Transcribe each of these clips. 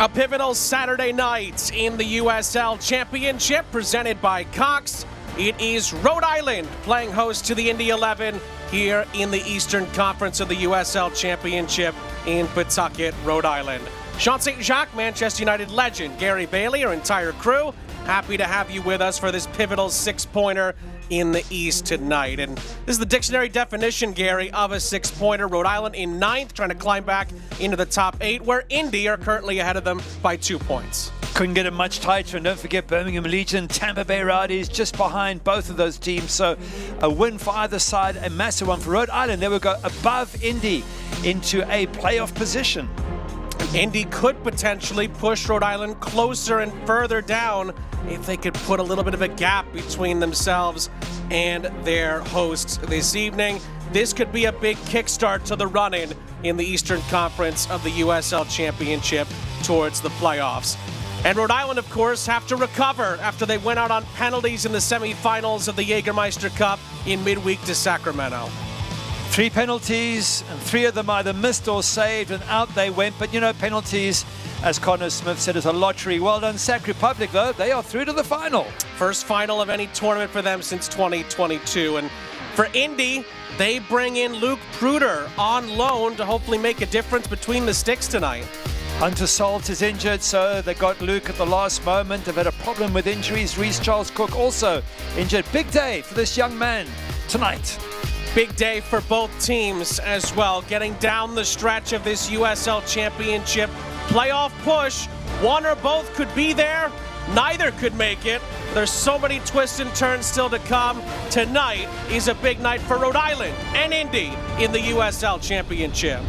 A pivotal Saturday night in the USL Championship presented by Cox. It is Rhode Island playing host to the Indy 11 here in the Eastern Conference of the USL Championship in Pawtucket, Rhode Island. Sean St. Jacques, Manchester United legend, Gary Bailey, our entire crew, happy to have you with us for this pivotal six-pointer in the East tonight. And this is the dictionary definition, Gary, of a six-pointer. Rhode Island in ninth, trying to climb back into the top 8, where Indy are currently ahead of them by 2 points. Couldn't get it much tighter, and don't forget Birmingham Legion, Tampa Bay Rowdies just behind both of those teams. So a win for either side, a massive one for Rhode Island. They will go above Indy into a playoff position. Indy could potentially push Rhode Island closer and further down if they could put a little bit of a gap between themselves and their hosts this evening. This could be a big kickstart to the run-in in the Eastern Conference of the USL Championship towards the playoffs. And Rhode Island, of course, have to recover after they went out on penalties in the semifinals of the Jägermeister Cup in midweek to Sacramento. 3 penalties, and 3 of them either missed or saved, and out they went. But, you know, penalties, as Connor Smith said, is a lottery. Well done, Sac Republic, though. They are through to the final. First final of any tournament for them since 2022. And for Indy, they bring in Luke Pruder on loan to hopefully make a difference between the sticks tonight. Hunter Salt is injured, so they got Luke at the last moment. They've had a problem with injuries. Reece Charles Cook also injured. Big day for this young man tonight. Big day for both teams as well, getting down the stretch of this USL Championship playoff push. One or both could be there, neither could make it. There's so many twists and turns still to come. Tonight is a big night for Rhode Island and Indy in the USL Championship.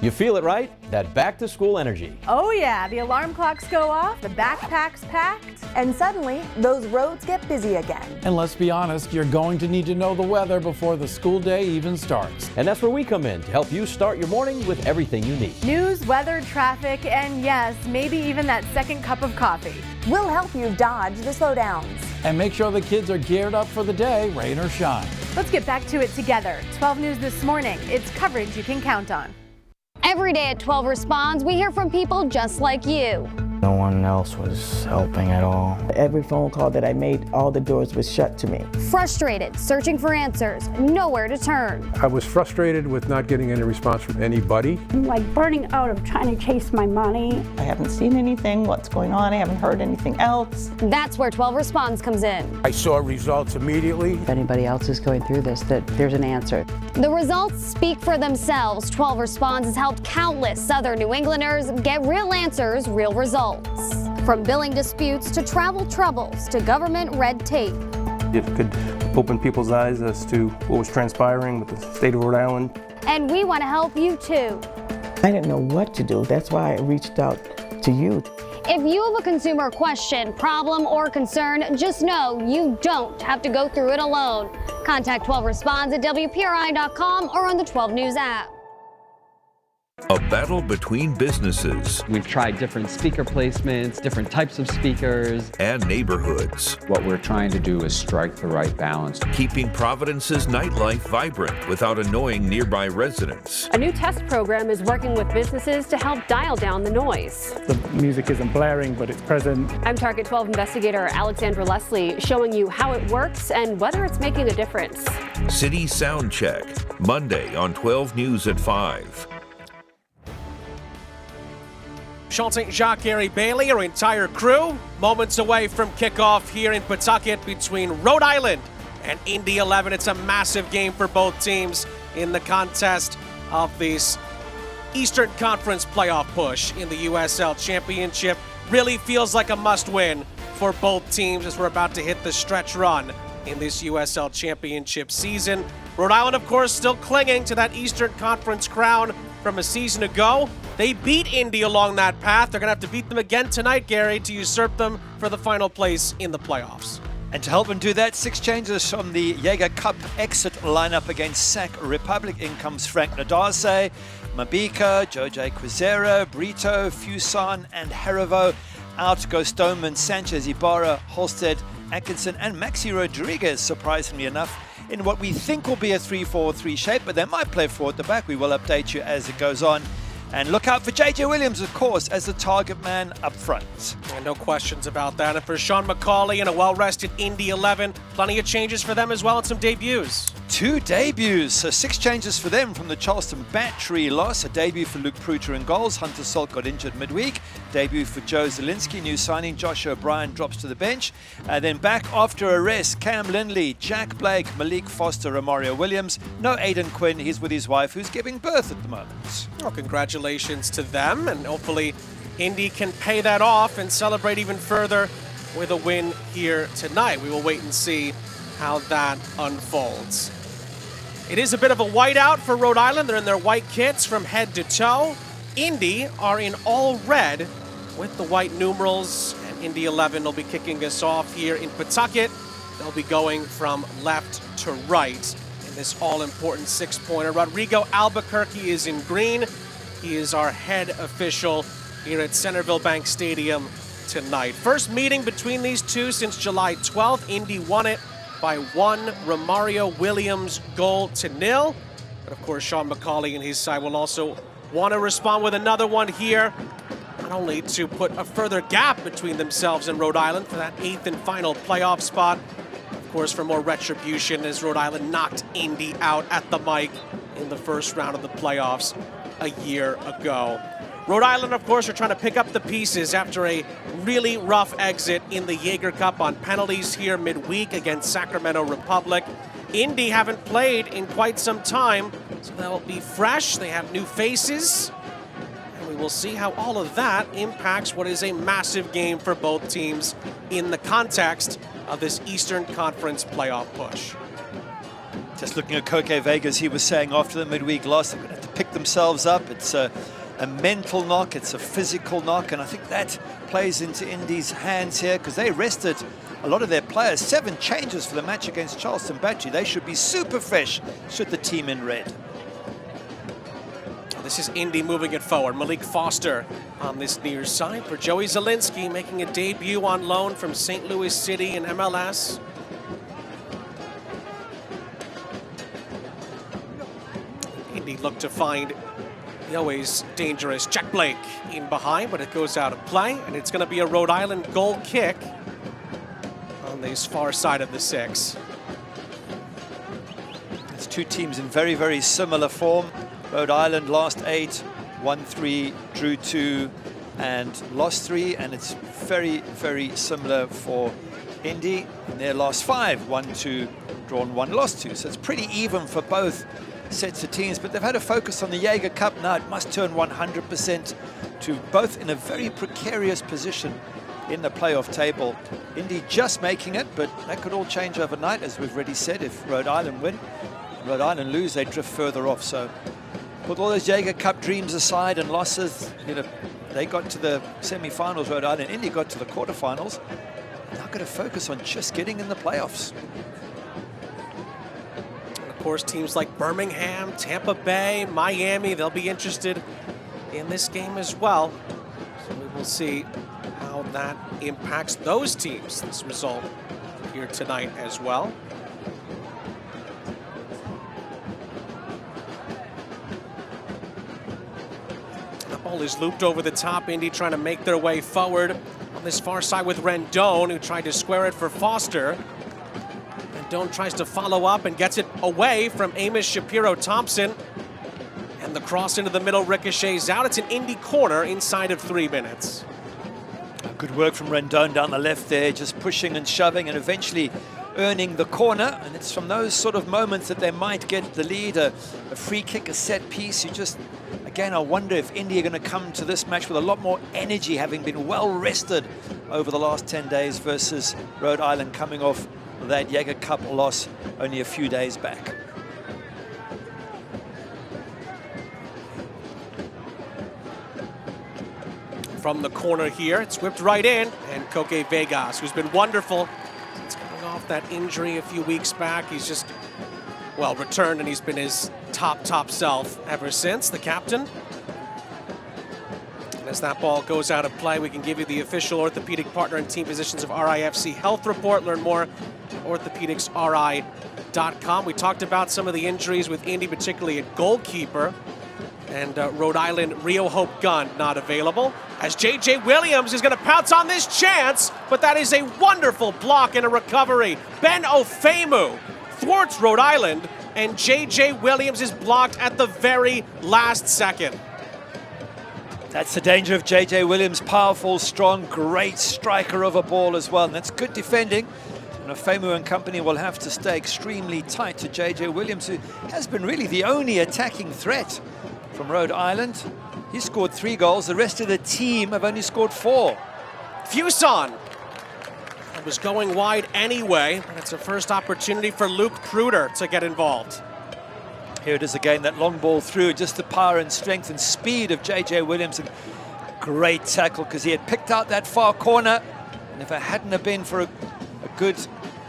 You feel it, right? That back-to-school energy. Oh yeah, the alarm clocks go off, the backpack's packed, and suddenly those roads get busy again. And let's be honest, you're going to need to know the weather before the school day even starts. And that's where we come in to help you start your morning with everything you need. News, weather, traffic, and yes, maybe even that second cup of coffee. We'll help you dodge the slowdowns. And make sure the kids are geared up for the day, rain or shine. Let's get back to it together. 12 News this morning. It's coverage you can count on. Every day at 12 Responds, we hear from people just like you. No one else was helping at all. Every phone call that I made, all the doors were shut to me. Frustrated, searching for answers, nowhere to turn. I was frustrated with not getting any response from anybody. I'm like burning out of trying to chase my money. I haven't seen anything, what's going on, I haven't heard anything else. That's where 12 Responds comes in. I saw results immediately. If anybody else is going through this, that there's an answer. The results speak for themselves. 12 Responds has helped countless other New Englanders get real answers, real results. From billing disputes to travel troubles to government red tape. It could open people's eyes as to what was transpiring with the state of Rhode Island. And we want to help you too. I didn't know what to do. That's why I reached out to you. If you have a consumer question, problem, or concern, just know you don't have to go through it alone. Contact 12 Responds at WPRI.com or on the 12 News app. A battle between businesses. We've tried different speaker placements, different types of speakers. And neighborhoods. What we're trying to do is strike the right balance. Keeping Providence's nightlife vibrant without annoying nearby residents. A new test program is working with businesses to help dial down the noise. The music isn't blaring, but it's present. I'm Target 12 investigator Alexandra Leslie, showing you how it works and whether it's making a difference. City Sound Check, Monday on 12 News at 5. Sean St. Jacques, Gary Bailey, our entire crew, moments away from kickoff here in Pawtucket between Rhode Island and Indy 11. It's a massive game for both teams in the contest of this Eastern Conference playoff push in the USL Championship. Really feels like a must-win for both teams as we're about to hit the stretch run in this USL Championship season. Rhode Island, of course, still clinging to that Eastern Conference crown from a season ago. They beat Indy along that path. They're going to have to beat them again tonight, Gary, to usurp them for the final place in the playoffs. And to help them do that, 6 changes from the Jaeger Cup exit lineup against Sac Republic. In comes Frank Nadase, Mabika, Jose Quizera, Brito, Fuson, and Harivo. Out go Stoneman, Sanchez, Ibarra, Holstead, Atkinson, and Maxi Rodriguez, surprisingly enough. in what we think will be a 3-4-3 shape, but they might play 4 at the back. We will update you as it goes on. And look out for JJ Williams, of course, as the target man up front. And no questions about that. And for Sean McCauley and a well-rested Indy 11, plenty of changes for them as well and some debuts. 2 debuts, so 6 changes for them from the Charleston Battery loss. A debut for Luke Pruter in goals. Hunter Salt got injured midweek. Debut for Joe Zielinski, new signing. Josh O'Brien drops to the bench. And then back after a rest, Cam Lindley, Jack Blake, Malik Foster, Romario Williams. No Aidan Quinn, he's with his wife who's giving birth at the moment. Well, congratulations to them, and hopefully Indy can pay that off and celebrate even further with a win here tonight. We will wait and see how that unfolds. It is a bit of a whiteout for Rhode Island. They're in their white kits from head to toe. Indy are in all red with the white numerals, and Indy 11 will be kicking us off here in Pawtucket. They'll be going from left to right in this all-important 6-pointer. Rodrigo Albuquerque is in green. He is our head official here at Centerville Bank Stadium tonight. First meeting between these two since July 12th. Indy won it by 1 Romario Williams goal to 0. But of course, Sean McCauley and his side will also want to respond with another one here, not only to put a further gap between themselves and Rhode Island for that 8th and final playoff spot, of course, for more retribution as Rhode Island knocked Indy out at the mic in the first round of the playoffs a year ago. Rhode Island, of course, are trying to pick up the pieces after a really rough exit in the Jaeger Cup on penalties here midweek against Sacramento Republic. Indy haven't played in quite some time, so they'll be fresh. They have new faces, and we will see how all of that impacts what is a massive game for both teams in the context of this Eastern Conference playoff push. Just looking at Koke Vegas, he was saying after the midweek loss, they're going to have to pick themselves up. It's a mental knock, it's a physical knock, and I think that plays into Indy's hands here because they rested a lot of their players. 7 changes for the match against Charleston Battery. They should be super fresh, should the team in red. This is Indy moving it forward. Malik Foster on this near side for Joey Zielinski, making a debut on loan from St. Louis City in MLS. Indy look to find the always dangerous Jack Blake in behind, but it goes out of play, and it's going to be a Rhode Island goal kick on this far side of the 6. It's 2 teams in very, very similar form. Rhode Island lost 8, won 3, drew 2, and lost 3, and it's very, very similar for Indy. In their last 5, won 2, drawn 1, lost 2. So it's pretty even for both sets of teams, but they've had a focus on the Jaeger Cup now. It must turn 100% to both in a very precarious position in the playoff table. Indy just making it, but that could all change overnight, as we've already said. If Rhode Island win, Rhode Island lose, they drift further off. So put all those Jaeger Cup dreams aside and losses, you know, they got to the semi-finals, Rhode Island. Indy got to the quarterfinals. They're not going to focus on just getting in the playoffs. Of course, teams like Birmingham, Tampa Bay, Miami, they'll be interested in this game as well. So we will see how that impacts those teams, this result here tonight as well. The ball is looped over the top. Indy trying to make their way forward on this far side with Rendon, who tried to square it for Foster. Rendon tries to follow up and gets it away from Amos Shapiro-Thompson. And the cross into the middle ricochets out. It's an Indy corner inside of 3 minutes. Good work from Rendon down the left there, just pushing and shoving and eventually earning the corner. And it's from those sort of moments that they might get the lead, a free kick, a set piece. You just, again, I wonder if Indy are going to come to this match with a lot more energy, having been well rested over the last 10 days versus Rhode Island coming off that Jaeger Cup loss only a few days back. From the corner here, it's whipped right in, and Koke Vegas, who's been wonderful since coming off that injury a few weeks back. He's just, well, returned, and he's been his top self ever since, the captain. And as that ball goes out of play, we can give you the official orthopedic partner and team physicians of RIFC Health Report. Learn more at orthopedicsri.com. USL.com. We talked about some of the injuries with Indy, particularly at goalkeeper. And Rhode Island, Rio Hope Gunn not available. As J.J. Williams is going to pounce on this chance, but that is a wonderful block and a recovery. Ben Ofemu thwarts Rhode Island, and J.J. Williams is blocked at the very last second. That's the danger of J.J. Williams. Powerful, strong, great striker of a ball as well. And that's good defending. And Ofemu and company will have to stay extremely tight to J.J. Williams, who has been really the only attacking threat from Rhode Island. He scored 3 goals. The rest of the team have only scored 4. Fuson was going wide anyway, and it's a first opportunity for Luke Pruder to get involved. Here it is again, that long ball through, just the power and strength and speed of J.J. Williams. And great tackle, because he had picked out that far corner. And if it hadn't have been for a good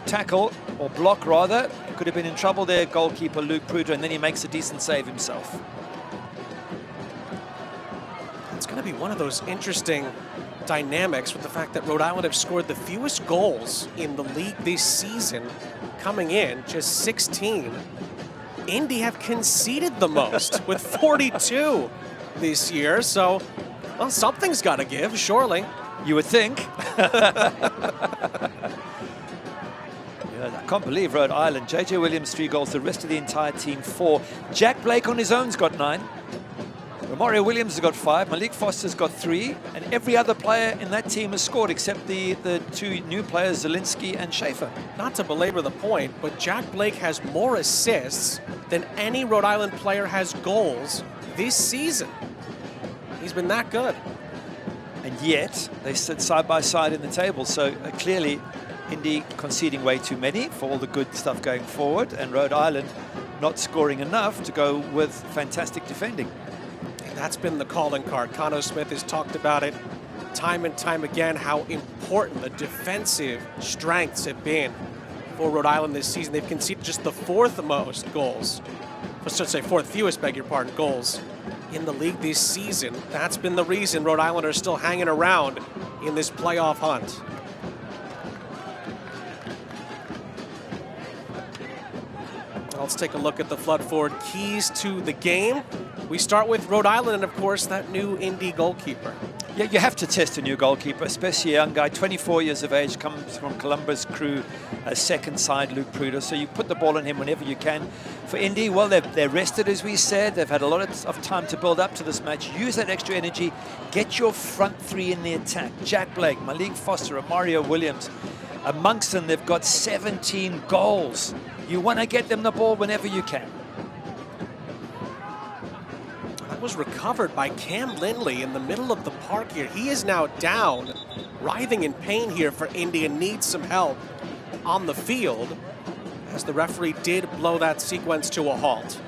tackle, or block rather, could have been in trouble there, goalkeeper Luke Pruder, and then he makes a decent save himself. It's going to be one of those interesting dynamics with the fact that Rhode Island have scored the fewest goals in the league this season coming in, just 16. Indy have conceded the most with 42 this year, so, well, something's got to give, surely. You would think. Yeah, I can't believe Rhode Island. J.J. Williams 3 goals, the rest of the entire team 4. Jack Blake on his own's got 9. Romario Williams has got 5, Malik Foster's got 3, and every other player in that team has scored except the 2 new players, Zielinski and Schaefer. Not to belabor the point, but Jack Blake has more assists than any Rhode Island player has goals this season. He's been that good. And yet, they sit side by side in the table, so clearly Indy conceding way too many for all the good stuff going forward, and Rhode Island not scoring enough to go with fantastic defending. That's been the calling card. Conor Smith has talked about it time and time again, how important the defensive strengths have been for Rhode Island this season. They've conceded just the 4th most goals, I should say 4th fewest, beg your pardon, goals in the league this season. That's been the reason Rhode Island are still hanging around in this playoff hunt. Let's take a look at the flood forward keys to the game. We start with Rhode Island and, of course, that new Indy goalkeeper. Yeah, you have to test a new goalkeeper, especially a young guy, 24 years of age, comes from Columbus Crew, second side, Luke Pruder. So you put the ball on him whenever you can. For Indy, well, they're rested, as we said. They've had a lot of time to build up to this match. Use that extra energy. Get your front 3 in the attack. Jack Blake, Malik Foster, and Mario Williams. Amongst them, they've got 17 goals. You want to get them the ball whenever you can. That was recovered by Cam Lindley in the middle of the park here. He is now down, writhing in pain here for Indy and needs some help on the field, as the referee did blow that sequence to a halt.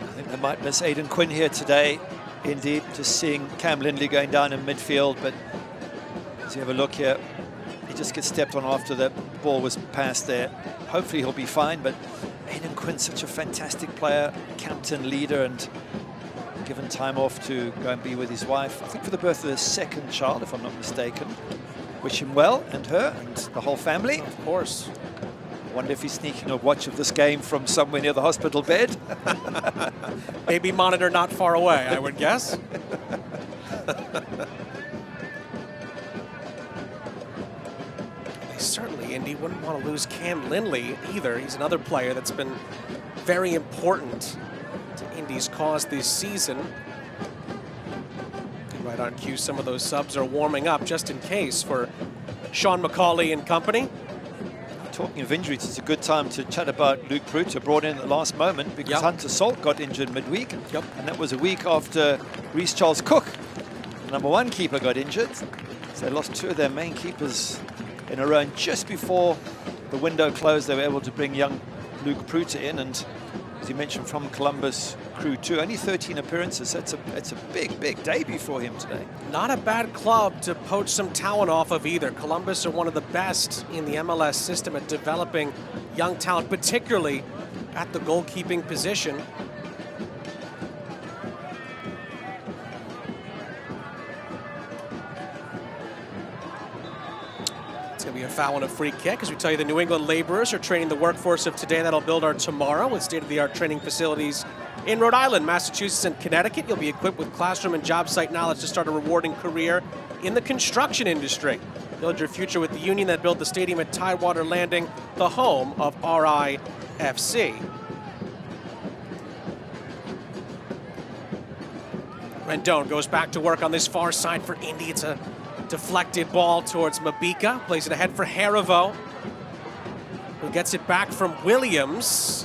I think they might miss Aidan Quinn here today. Indeed, just seeing Cam Lindley going down in midfield, but as you have a look here, he just gets stepped on after the ball was passed there. Hopefully he'll be fine, but Aidan Quinn's such a fantastic player, captain, leader, and given time off to go and be with his wife, I think for the birth of their 2nd child, if I'm not mistaken. Wish him well, and her, and the whole family. Of course. I wonder if he's sneaking a watch of this game from somewhere near the hospital bed. Baby monitor not far away, I would guess. Certainly, Indy wouldn't want to lose Cam Lindley either. He's another player that's been very important to Indy's cause this season. And right on cue, some of those subs are warming up just in case for Sean McCauley and company. Talking of injuries, it's a good time to chat about Luke Pruder, brought in at the last moment because Hunter Salt got injured midweek. And that was a week after Reece Charles Cook, the #1 keeper, got injured. So they lost 2 of their main keepers in a row, and just before the window closed, they were able to bring young Luke Pruder in, and as you mentioned, from Columbus Crew too, only 13 appearances. It's a big debut for him today. Not a bad club to poach some talent off of either. Columbus are one of the best in the MLS system at developing young talent, particularly at the goalkeeping position. It's going to be a foul and a free kick. As we tell you, the New England laborers are training the workforce of today that'll build our tomorrow with state-of-the-art training facilities in Rhode Island, Massachusetts, and Connecticut. You'll be equipped with classroom and job site knowledge to start a rewarding career in the construction industry. Build your future with the union that built the stadium at Tidewater Landing, the home of RIFC. Rendon goes back to work on this far side for Indy. It's a deflected ball towards Mabika. Plays it ahead for Harivo, who gets it back from Williams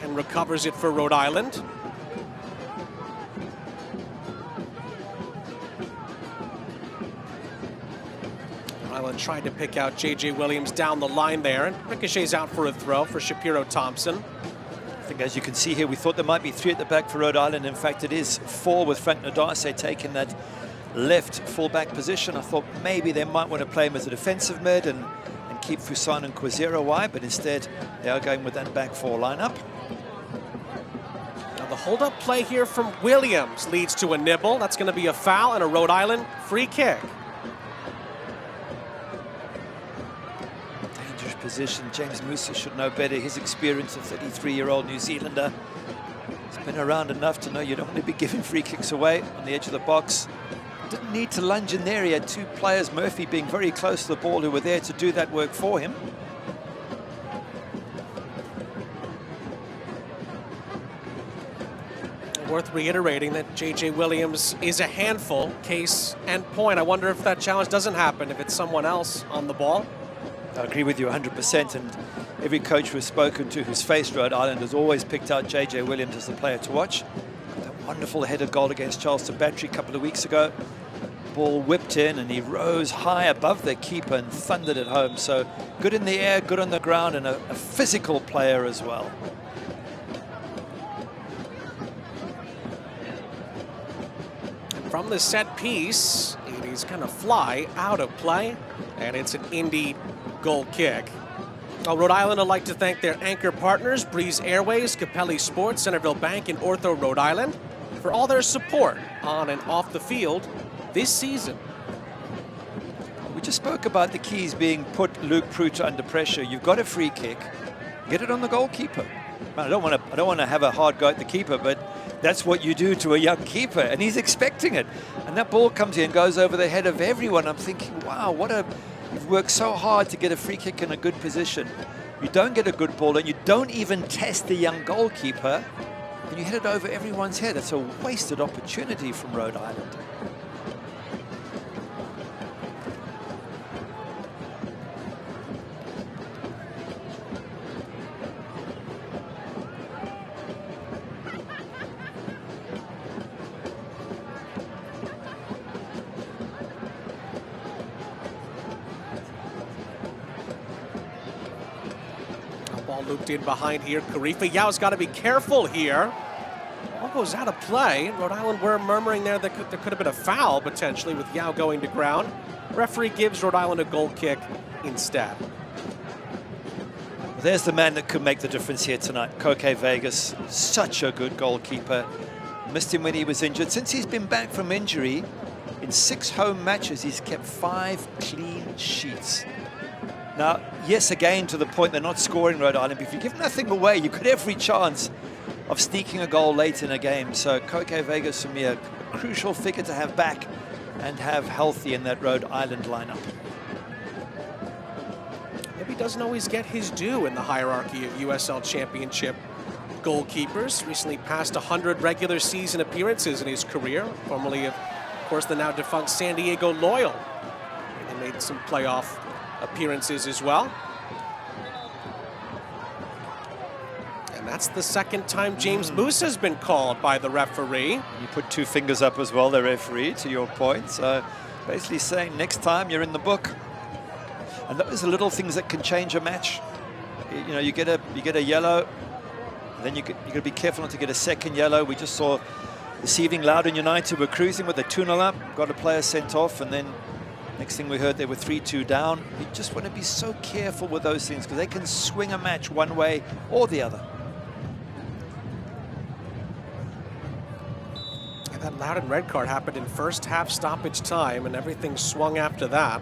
and recovers it for Rhode Island. Rhode Island tried to pick out J.J. Williams down the line there, and ricochets out for a throw for Shapiro Thompson. I think, as you can see here, we thought there might be 3 at the back for Rhode Island. In fact, it is 4 with Frank Nadarse taking that left fullback position. I thought maybe they might want to play him as a defensive mid and keep Fuson and Quazero wide, but instead they are going with that back 4 lineup. Now the hold-up play here from Williams leads to a nibble. That's going to be a foul and a Rhode Island free kick. Dangerous position. James Musa should know better. His experience, a 33-year-old New Zealander. He's been around enough to know you don't want to be giving free kicks away on the edge of the box. Didn't need to lunge in there. He had 2 players, Murphy being very close to the ball, who were there to do that work for him. Worth reiterating that J.J. Williams is a handful, case and point. I wonder if that challenge doesn't happen if it's someone else on the ball. I agree with you 100%, and every coach we've spoken to who's faced Rhode Island has always picked out J.J. Williams as the player to watch. That wonderful headed goal against Charleston Battery a couple of weeks ago. Ball whipped in and he rose high above the keeper and thundered it home. So good in the air, good on the ground, and a physical player as well. From the set piece, it is going to fly out of play, and it's an Indy goal kick. Well, Rhode Island would like to thank their anchor partners, Breeze Airways, Capelli Sports, Centerville Bank, and Ortho Rhode Island, for all their support on and off the field this season. We just spoke about the keys being put Luke Pruta under pressure. You've got a free kick, get it on the goalkeeper. Man, I don't want to have a hard go at the keeper, but that's what you do to a young keeper, and he's expecting it. And that ball comes in, goes over the head of everyone. I'm thinking, wow, you've worked so hard to get a free kick in a good position. You don't get a good ball, and you don't even test the young goalkeeper, and you hit it over everyone's head. That's a wasted opportunity from Rhode Island. Looped in behind here. Karifa Yao's got to be careful here. Ball goes out of play. Rhode Island were murmuring there that there could have been a foul potentially with Yao going to ground. Referee gives Rhode Island a goal kick instead. There's the man that could make the difference here tonight. Koke Vegas, such a good goalkeeper. Missed him when he was injured. Since he's been back from injury, in 6 home matches, he's kept 5 clean sheets. Now, yes, again, to the point they're not scoring Rhode Island, but if you give nothing away, you've got every chance of sneaking a goal late in a game. So Koke Vegas, for me, a crucial figure to have back and have healthy in that Rhode Island lineup. Maybe he doesn't always get his due in the hierarchy of USL Championship goalkeepers. Recently passed 100 regular season appearances in his career, formerly of course, the now defunct San Diego Loyal. They made some playoff appearances as well. And that's the second time James Musa has been called by the referee. You put 2 fingers up as well, the referee, to your point. So basically saying next time you're in the book. And those are little things that can change a match. You know, you get a yellow, then you got to be careful not to get a second yellow. We just saw this evening Loudoun United were cruising with a 2-0 up, got a player sent off, and then next thing we heard, they were 3-2 down. You just want to be so careful with those things because they can swing a match one way or the other. Yeah, that Loudoun red card happened in first half stoppage time, and everything swung after that.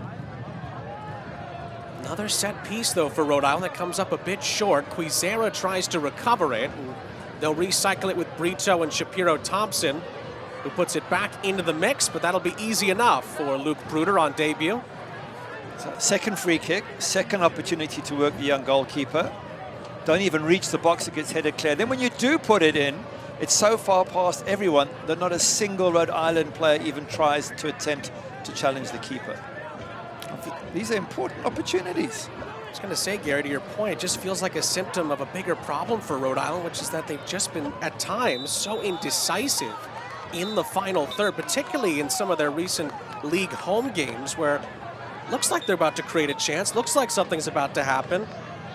Another set piece, though, for Rhode Island that comes up a bit short. Quizera tries to recover it. And they'll recycle it with Brito and Shapiro Thompson, who puts it back into the mix, but that'll be easy enough for Luke Pruder on debut. So second free kick, second opportunity to work the young goalkeeper. Don't even reach the box, it gets headed clear. Then when you do put it in, it's so far past everyone that not a single Rhode Island player even tries to attempt to challenge the keeper. These are important opportunities. I was going to say, Gary, to your point, it just feels like a symptom of a bigger problem for Rhode Island, which is that they've just been, at times, so indecisive in the final third, particularly in some of their recent league home games where it looks like they're about to create a chance, looks like something's about to happen.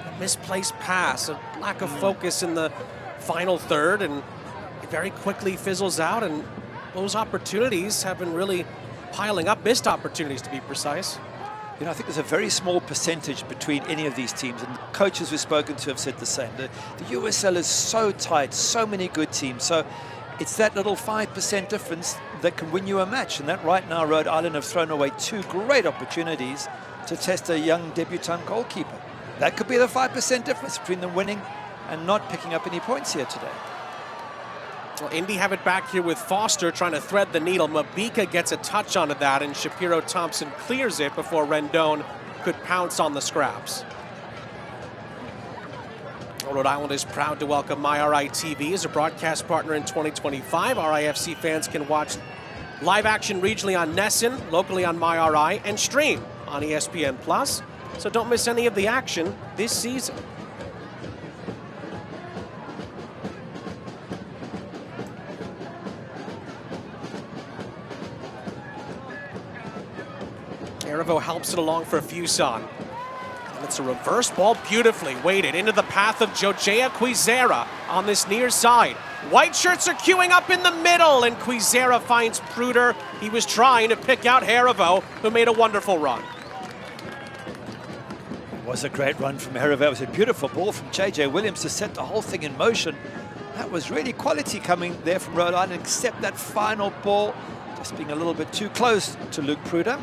A misplaced pass, a lack of focus in the final third, and it very quickly fizzles out, and those opportunities have been really piling up, missed opportunities to be precise. You know, I think there's a very small percentage between any of these teams, and the coaches we've spoken to have said the same. The USL is so tight, so many good teams, so it's that little 5% difference that can win you a match, and that right now Rhode Island have thrown away two great opportunities to test a young debutant goalkeeper. That could be the 5% difference between them winning and not picking up any points here today. Well, Indy have it back here with Foster trying to thread the needle. Mabika gets a touch onto that, and Shapiro Thompson clears it before Rendon could pounce on the scraps. Rhode Island is proud to welcome MyRI TV as a broadcast partner in 2025. RIFC fans can watch live action regionally on Nessun, locally on MyRI, and stream on ESPN+. So don't miss any of the action this season. Erevo helps it along for Fuson. And it's a reverse ball, beautifully weighted into the path of Jojea Quizera on this near side. White shirts are queuing up in the middle, and Quizera finds Pruder. He was trying to pick out Erevo, who made a wonderful run. It was a great run from Erevo. It was a beautiful ball from JJ Williams to set the whole thing in motion. That was really quality coming there from Rhode Island, except that final ball just being a little bit too close to Luke Pruder.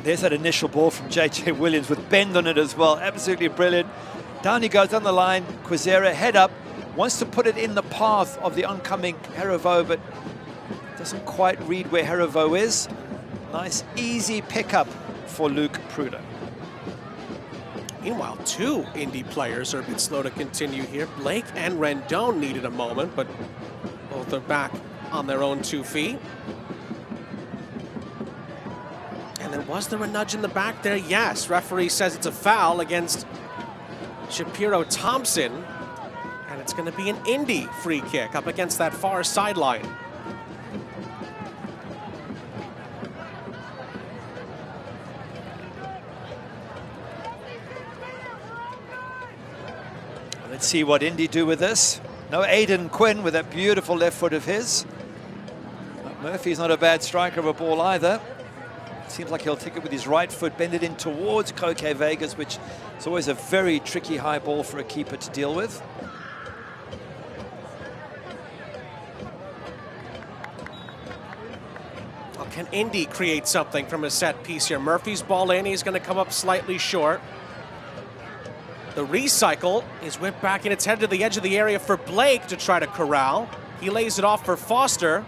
There's that initial ball from JJ Williams with bend on it as well. Absolutely brilliant. Down he goes on the line. Quizera head up. Wants to put it in the path of the oncoming Erevo, but doesn't quite read where Erevo is. Nice, easy pickup for Luke Pruder. Meanwhile, two Indy players are a bit slow to continue here. Blake and Rendon needed a moment, but both are back on their own 2 feet. And then was there a nudge in the back there? Yes, referee says it's a foul against Shapiro Thompson, and it's going to be an Indy free kick up against that far sideline. Let's see what Indy do with this. No Aidan Quinn with that beautiful left foot of his. Murphy's not a bad striker of a ball either. Seems like he'll take it with his right foot, bend it in towards Koke Vegas, which is always a very tricky high ball for a keeper to deal with. Well, can Indy create something from a set piece here? Murphy's ball in, he's going to come up slightly short. The recycle is whipped back and it's headed to the edge of the area for Blake to try to corral. He lays it off for Foster.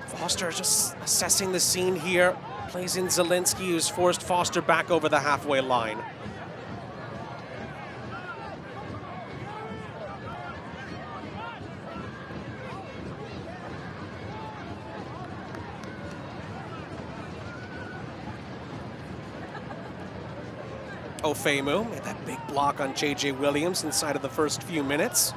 Foster just assessing the scene here. Plays in Zielinski, who's forced Foster back over the halfway line. Ofemu made that big block on JJ Williams inside of the first few minutes.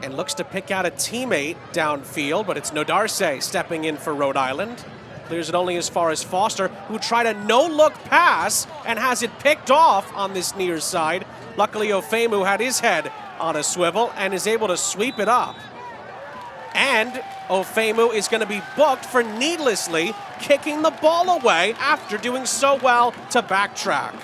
And looks to pick out a teammate downfield, but it's Nodarse stepping in for Rhode Island. Clears it only as far as Foster, who tried a no-look pass and has it picked off on this near side. Luckily, Ofemu had his head on a swivel and is able to sweep it up. And Ofemu is going to be booked for needlessly kicking the ball away after doing so well to backtrack.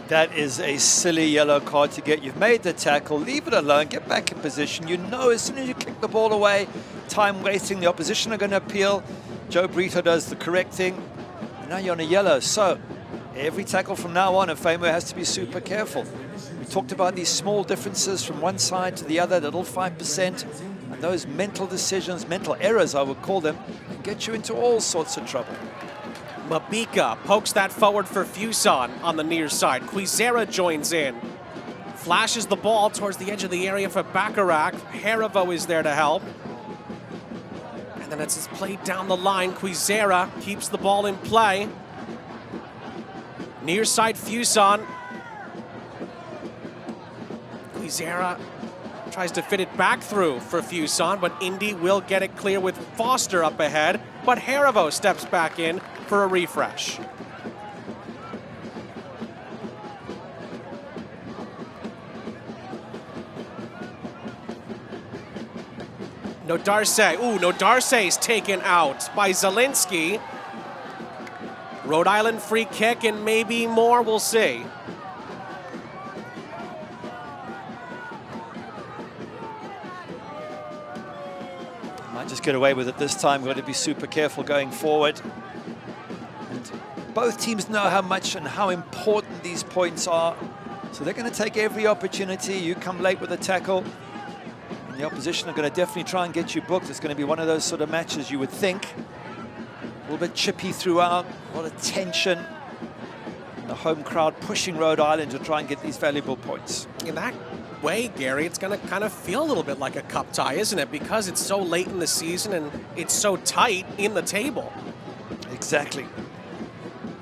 That is a silly yellow card to get. You've made the tackle, leave it alone, get back in position. You know as soon as you kick the ball away, time wasting, the opposition are going to appeal. Joe Brito does the correct thing. And now you're on a yellow. So every tackle from now on, a Famo has to be super careful. We talked about these small differences from one side to the other, little 5%. And those mental decisions, mental errors I would call them, can get you into all sorts of trouble. Mabika pokes that forward for Fuson on the near side. Quizera joins in. Flashes the ball towards the edge of the area for Bacharach. Harivo is there to help. And then it's played down the line. Quizera keeps the ball in play. Near side Fuson. Quizera tries to fit it back through for Fuson, but Indy will get it clear with Foster up ahead. But Harivo steps back in for a refresh. Nodarse. Ooh, Nodarse is taken out by Zielinski. Rhode Island free kick and maybe more, we'll see. Might just get away with it this time. Got to be super careful going forward. And both teams know how much and how important these points are. So they're going to take every opportunity. You come late with a tackle, and the opposition are going to definitely try and get you booked. It's going to be one of those sort of matches you would think. A little bit chippy throughout, a lot of tension. And the home crowd pushing Rhode Island to try and get these valuable points. In that way, Gary, it's going to kind of feel a little bit like a cup tie, isn't it? Because it's so late in the season and it's so tight in the table. Exactly.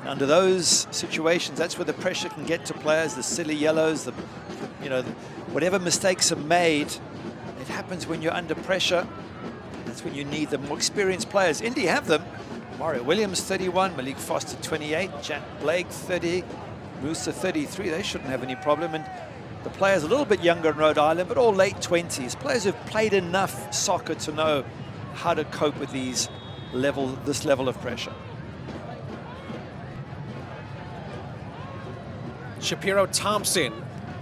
Under those situations, that's where the pressure can get to players, the silly yellows, whatever mistakes are made. It happens when you're under pressure. That's when you need the more experienced players. Indy have them. Mario Williams, 31. Malik Foster, 28. Jack Blake, 30. Musa, 33. They shouldn't have any problem. And the players a little bit younger in Rhode Island, but all late 20s. Players who've played enough soccer to know how to cope with this level of pressure. Shapiro Thompson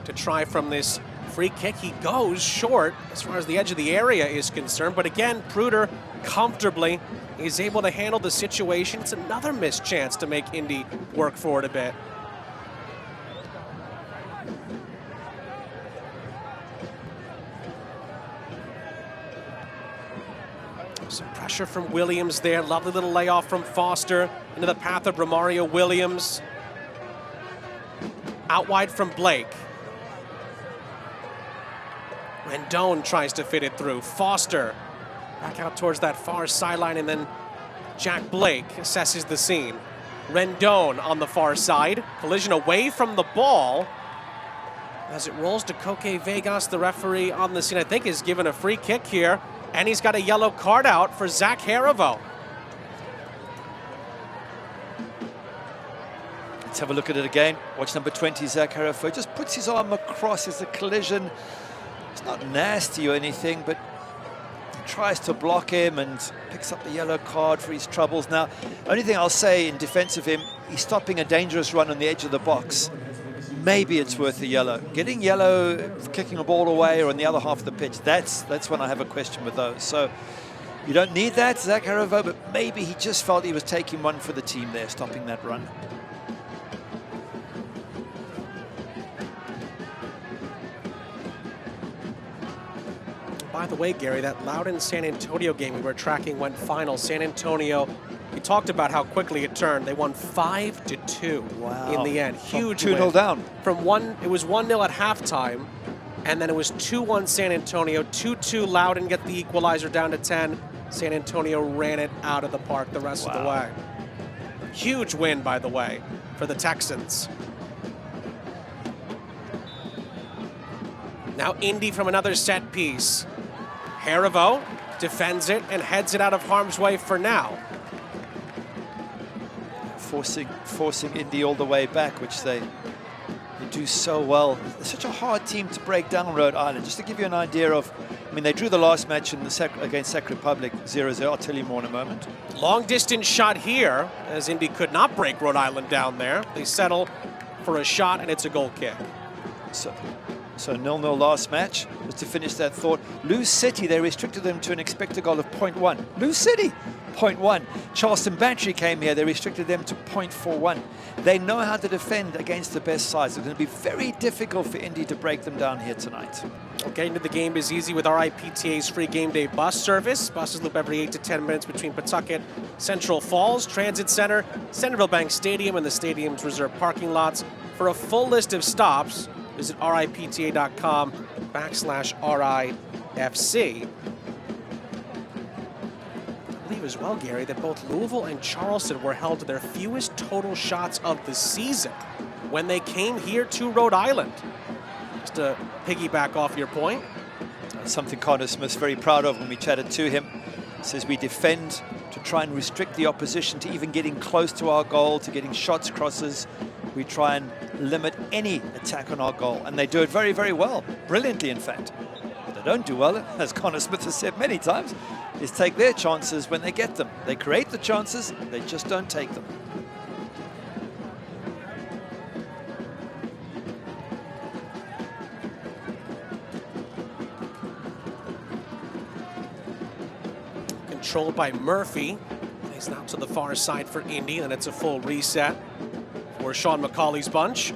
to try from this free kick. He goes short as far as the edge of the area is concerned, but again, Pruder comfortably is able to handle the situation. It's another missed chance to make Indy work for it a bit. Some pressure from Williams there. Lovely little layoff from Foster into the path of Romario Williams. Out wide from Blake. Rendon tries to fit it through. Foster back out towards that far sideline, and then Jack Blake assesses the scene. Rendon on the far side. Collision away from the ball. As it rolls to Coque Vegas, the referee on the scene, I think, is given a free kick here. And he's got a yellow card out for Zach Harivo. Let's have a look at it again. Watch number 20, Zach Harivo. Just puts his arm across as a collision. It's not nasty or anything, but tries to block him and picks up the yellow card for his troubles. Now, only thing I'll say in defense of him, he's stopping a dangerous run on the edge of the box. Maybe it's worth a yellow. Getting yellow, kicking a ball away or on the other half of the pitch, that's when I have a question with those. So you don't need that, Zach Harivo, but maybe he just felt he was taking one for the team there, stopping that run. By the way, Gary, that Loudoun-San Antonio game we were tracking went final. San Antonio, we talked about how quickly it turned. They won 5-2 in the end. Huge win. 2-0 down. It was 1-0 at halftime, and then it was 2-1 San Antonio, 2-2 Loudoun get the equalizer down to 10. San Antonio ran it out of the park the rest of the way. Huge win, by the way, for the Texans. Now Indy from another set piece. Harivo defends it and heads it out of harm's way for now. Forcing Indy all the way back, which they do so well. It's such a hard team to break down, Rhode Island. Just to give you an idea of, I mean, they drew the last match against Czech Republic 0-0. I'll tell you more in a moment. Long distance shot here, as Indy could not break Rhode Island down there. They settle for a shot, and it's a goal kick. So 0-0 last match. Just to finish that thought, Lou City, they restricted them to an expected goal of 0.1. Lou City, 0.1. Charleston Battery came here, they restricted them to 0.41. They know how to defend against the best sides. It's going to be very difficult for Indy to break them down here tonight. Getting to the game is easy with RIPTA's free game day bus service. Buses loop every 8 to 10 minutes between Pawtucket, Central Falls, Transit Center, Centerville Bank Stadium, and the stadium's reserved parking lots. For a full list of stops, visit ripta.com/RIFC. I believe as well, Gary, that both Louisville and Charleston were held to their fewest total shots of the season when they came here to Rhode Island. Just to piggyback off your point. Something Connor Smith's very proud of when we chatted to him. He says we defend to try and restrict the opposition to even getting close to our goal, to getting shots, crosses. We try and limit any attack on our goal, and they do it very, very well. Brilliantly, in fact. What they don't do well, as Connor Smith has said many times, is take their chances when they get them. They create the chances, they just don't take them. Controlled by Murphy. He's now to the far side for Indy, and it's a full reset for Sean McCauley's bunch.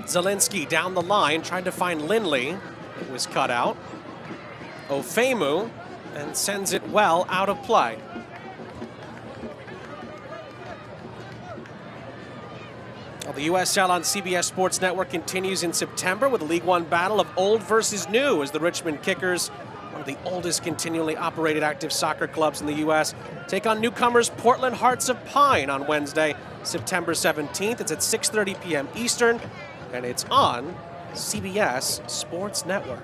Zielinski down the line, trying to find Lindley. It was cut out. Ofemu, and sends it well out of play. Well, the USL on CBS Sports Network continues in September with a League One battle of old versus new as the Richmond Kickers, one of the oldest continually operated active soccer clubs in the U.S., take on newcomers Portland Hearts of Pine on Wednesday, September 17th. It's at 6:30 p.m. Eastern, and it's on CBS Sports Network.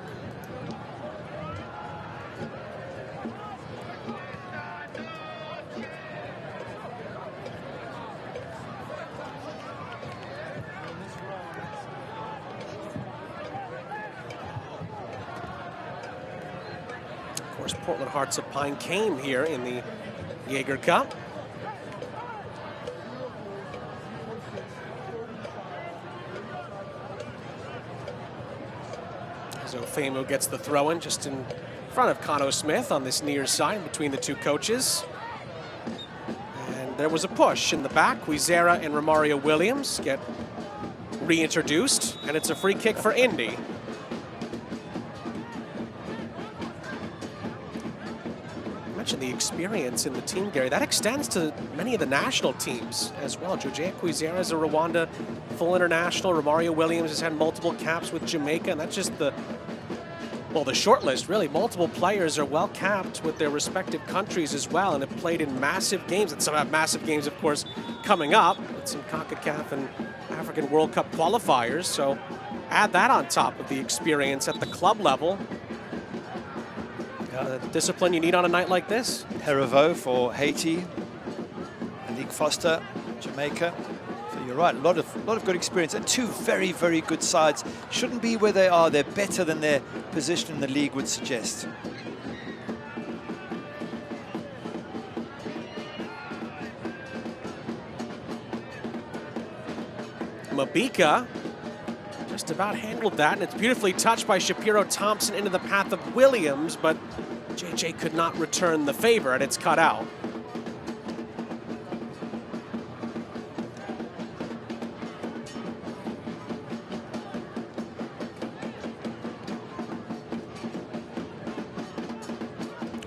Portland Hearts of Pine came here in the Jaeger Cup. As Ofemu gets the throw-in just in front of Conno Smith on this near side between the two coaches. And there was a push in the back. Huizera and Romario Williams get reintroduced, and it's a free kick for Indy. The experience in the team, Gary, that extends to many of the national teams as well. Jose Huizera is a Rwanda full international. Romario Williams has had multiple caps with Jamaica, and that's just the short list, really. Multiple players are well capped with their respective countries as well, and have played in massive games, and some have massive games, of course, coming up with some CONCACAF and African World Cup qualifiers. So add that on top of the experience at the club level. The discipline you need on a night like this. Heravo for Haiti, Malik Foster, Jamaica. So you're right, a lot of good experience, and two very, very good sides. Shouldn't be where they are. They're better than their position in the league would suggest. Mabika just about handled that, and it's beautifully touched by Shapiro Thompson into the path of Williams, but JJ could not return the favor, and it's cut out.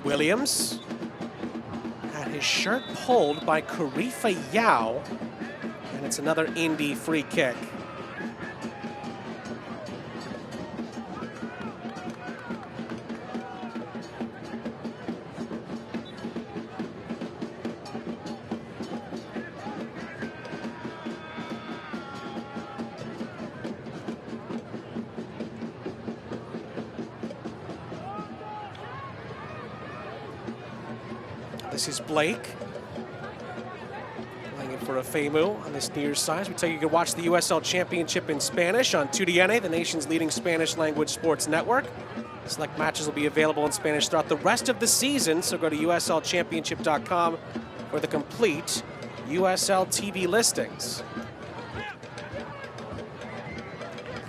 Williams had his shirt pulled by Karifa Yao, and it's another Indy free kick. This is Blake playing it for Ofemu on this near side. We tell you can watch the USL Championship in Spanish on 2DNA, the nation's leading Spanish language sports network. Select matches will be available in Spanish throughout the rest of the season, so go to uslchampionship.com for the complete USL TV listings.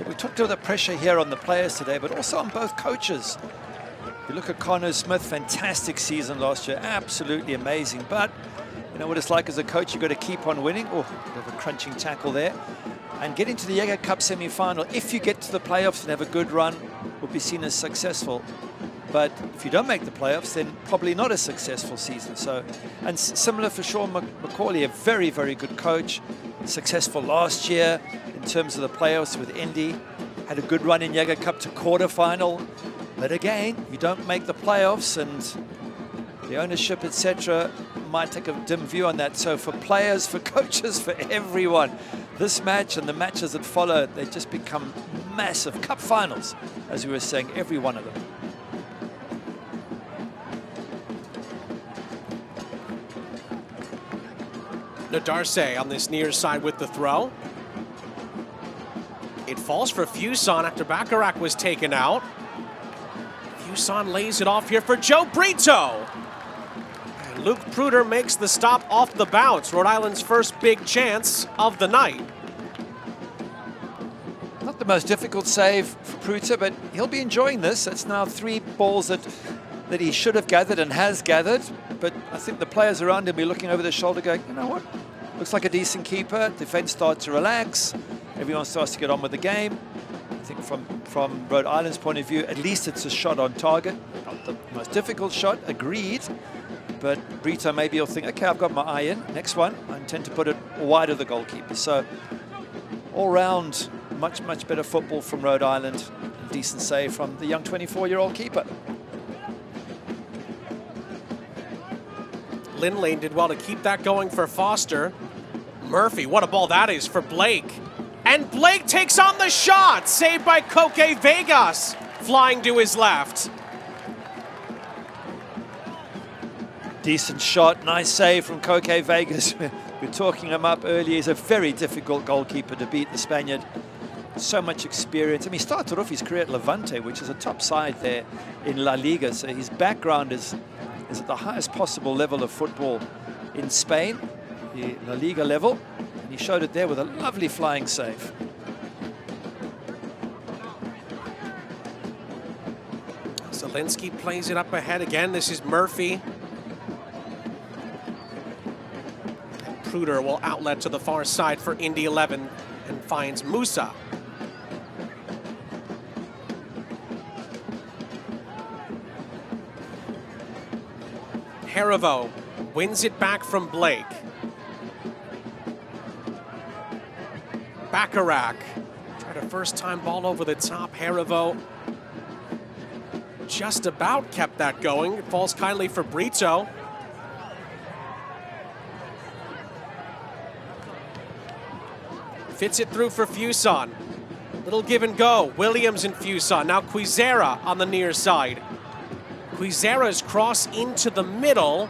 We talked about the pressure here on the players today, but also on both coaches. You look at Connor Smith, fantastic season last year, absolutely amazing. But you know what it's like as a coach, you've got to keep on winning. Oh, bit of a crunching tackle there. And getting to the Jaeger Cup semi-final, if you get to the playoffs and have a good run, will be seen as successful. But if you don't make the playoffs, then probably not a successful season. So, and similar for Sean McCauley, a very, very good coach, successful last year in terms of the playoffs with Indy, had a good run in Jaeger Cup to quarterfinal. But again, you don't make the playoffs, and the ownership, etc., might take a dim view on that. So for players, for coaches, for everyone, this match and the matches that follow, they just become massive cup finals, as we were saying, every one of them. Darce on this near side with the throw. It falls for Fuson after Bacharach was taken out. Fuson lays it off here for Joe Brito. And Luke Pruder makes the stop off the bounce. Rhode Island's first big chance of the night. Not the most difficult save for Pruder, but he'll be enjoying this. It's now 3 balls that he should have gathered and has gathered. But I think the players around him will be looking over their shoulder going, you know what? Looks like a decent keeper. Defense starts to relax. Everyone starts to get on with the game. I think from Rhode Island's point of view, at least it's a shot on target. Not the most difficult shot, agreed. But Brito maybe will think, okay, I've got my eye in. Next one, I intend to put it wide of the goalkeeper. So all round, much, much better football from Rhode Island. Decent save from the young 24-year-old keeper. Lindley did well to keep that going for Foster. Murphy, what a ball that is for Blake. And Blake takes on the shot, saved by Koke Vegas, flying to his left. Decent shot, nice save from Koke Vegas. We're talking him up earlier. He's a very difficult goalkeeper to beat, the Spaniard. So much experience. I mean, he started off his career at Levante, which is a top side there in La Liga. So his background is at the highest possible level of football in Spain, the La Liga level. And he showed it there with a lovely flying save. Zielinski plays it up ahead again. This is Murphy. Pruder will outlet to the far side for Indy 11 and finds Musa. Harivo wins it back from Blake. Bacharach tried a first-time ball over the top. Harivo just about kept that going. It falls kindly for Brito. Fits it through for Fuson. Little give and go. Williams and Fuson. Now Quizera on the near side. Quizera's cross into the middle.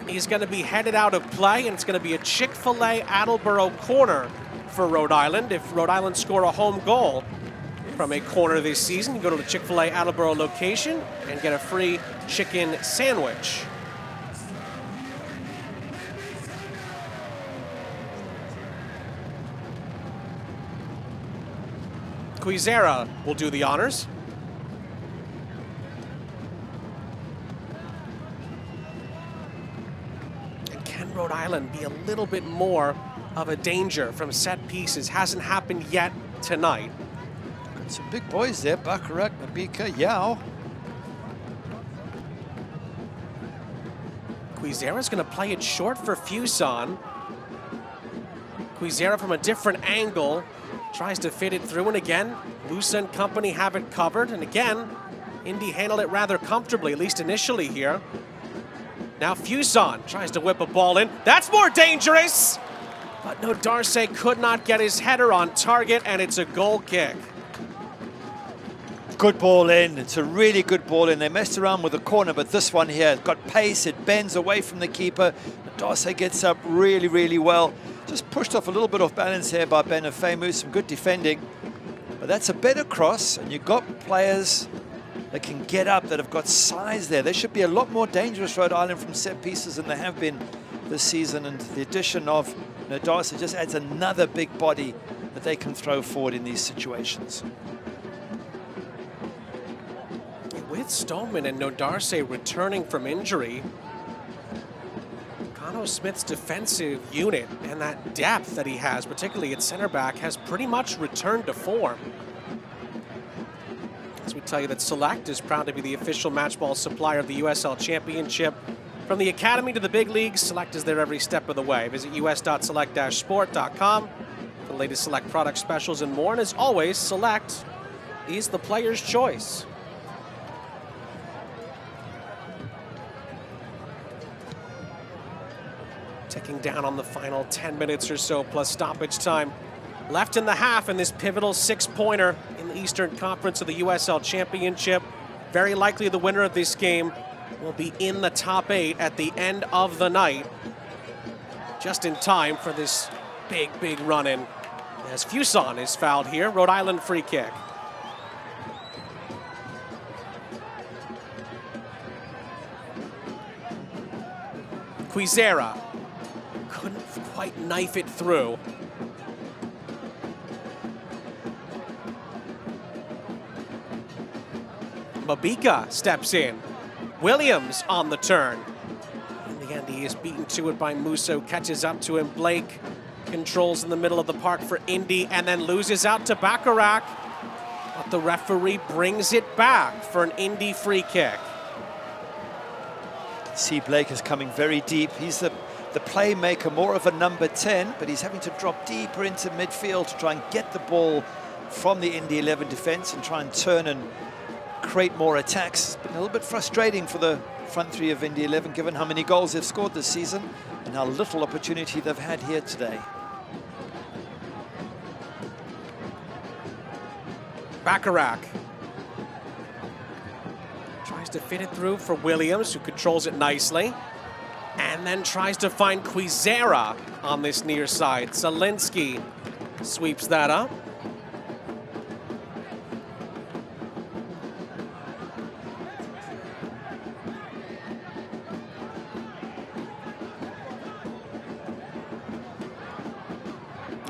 He's going to be headed out of play, and it's going to be a Chick-fil-A Attleboro corner for Rhode Island. If Rhode Island score a home goal from a corner this season, you go to the Chick-fil-A Attleboro location and get a free chicken sandwich. Quizera will do the honors. Can Rhode Island be a little bit more of a danger from set pieces? Hasn't happened yet tonight. Got some big boys there. Bacharach, Mabika, Yao. Quizera's going to play it short for Fuson. Quizera from a different angle tries to fit it through, and again, Musa and company have it covered. And again, Indy handled it rather comfortably, at least initially here. Now Fuson tries to whip a ball in. That's more dangerous! But no, Darce could not get his header on target, and it's a goal kick. Good ball in. It's a really good ball in. They messed around with the corner, but this one here got pace. It bends away from the keeper. Darce gets up really, really well. Just pushed off a little bit off balance here by Benefemu. Some good defending. But that's a better cross, and you've got players that can get up, that have got size there. They should be a lot more dangerous, Rhode Island, from set pieces than they have been this season. And the addition of Nodasa just adds another big body that they can throw forward in these situations. With Stoneman and Nodarse returning from injury, Cano Smith's defensive unit and that depth that he has, particularly at center back, has pretty much returned to form. As we tell you that Select is proud to be the official matchball supplier of the USL Championship. From the Academy to the big leagues, Select is there every step of the way. Visit us.select-sport.com for the latest Select product specials and more. And as always, Select is the player's choice. Ticking down on the final 10 minutes or so plus stoppage time left in the half in this pivotal 6-pointer in the Eastern Conference of the USL Championship. Very likely the winner of this game will be in the top 8 at the end of the night. Just in time for this big run-in. As Fuson is fouled here, Rhode Island free kick. Quizera couldn't quite knife it through. Mabika steps in. Williams on the turn. In the end, he is beaten to it by Musso, catches up to him. Blake controls in the middle of the park for Indy and then loses out to Bacharach. But the referee brings it back for an Indy free kick. See, Blake is coming very deep. He's the playmaker, more of a number 10, but he's having to drop deeper into midfield to try and get the ball from the Indy 11 defense and try and turn and create more attacks. It's been a little bit frustrating for the front three of Indy 11, given how many goals they've scored this season and how little opportunity they've had here today. Bacharach tries to fit it through for Williams, who controls it nicely, and then tries to find Quizera on this near side. Zielinski sweeps that up.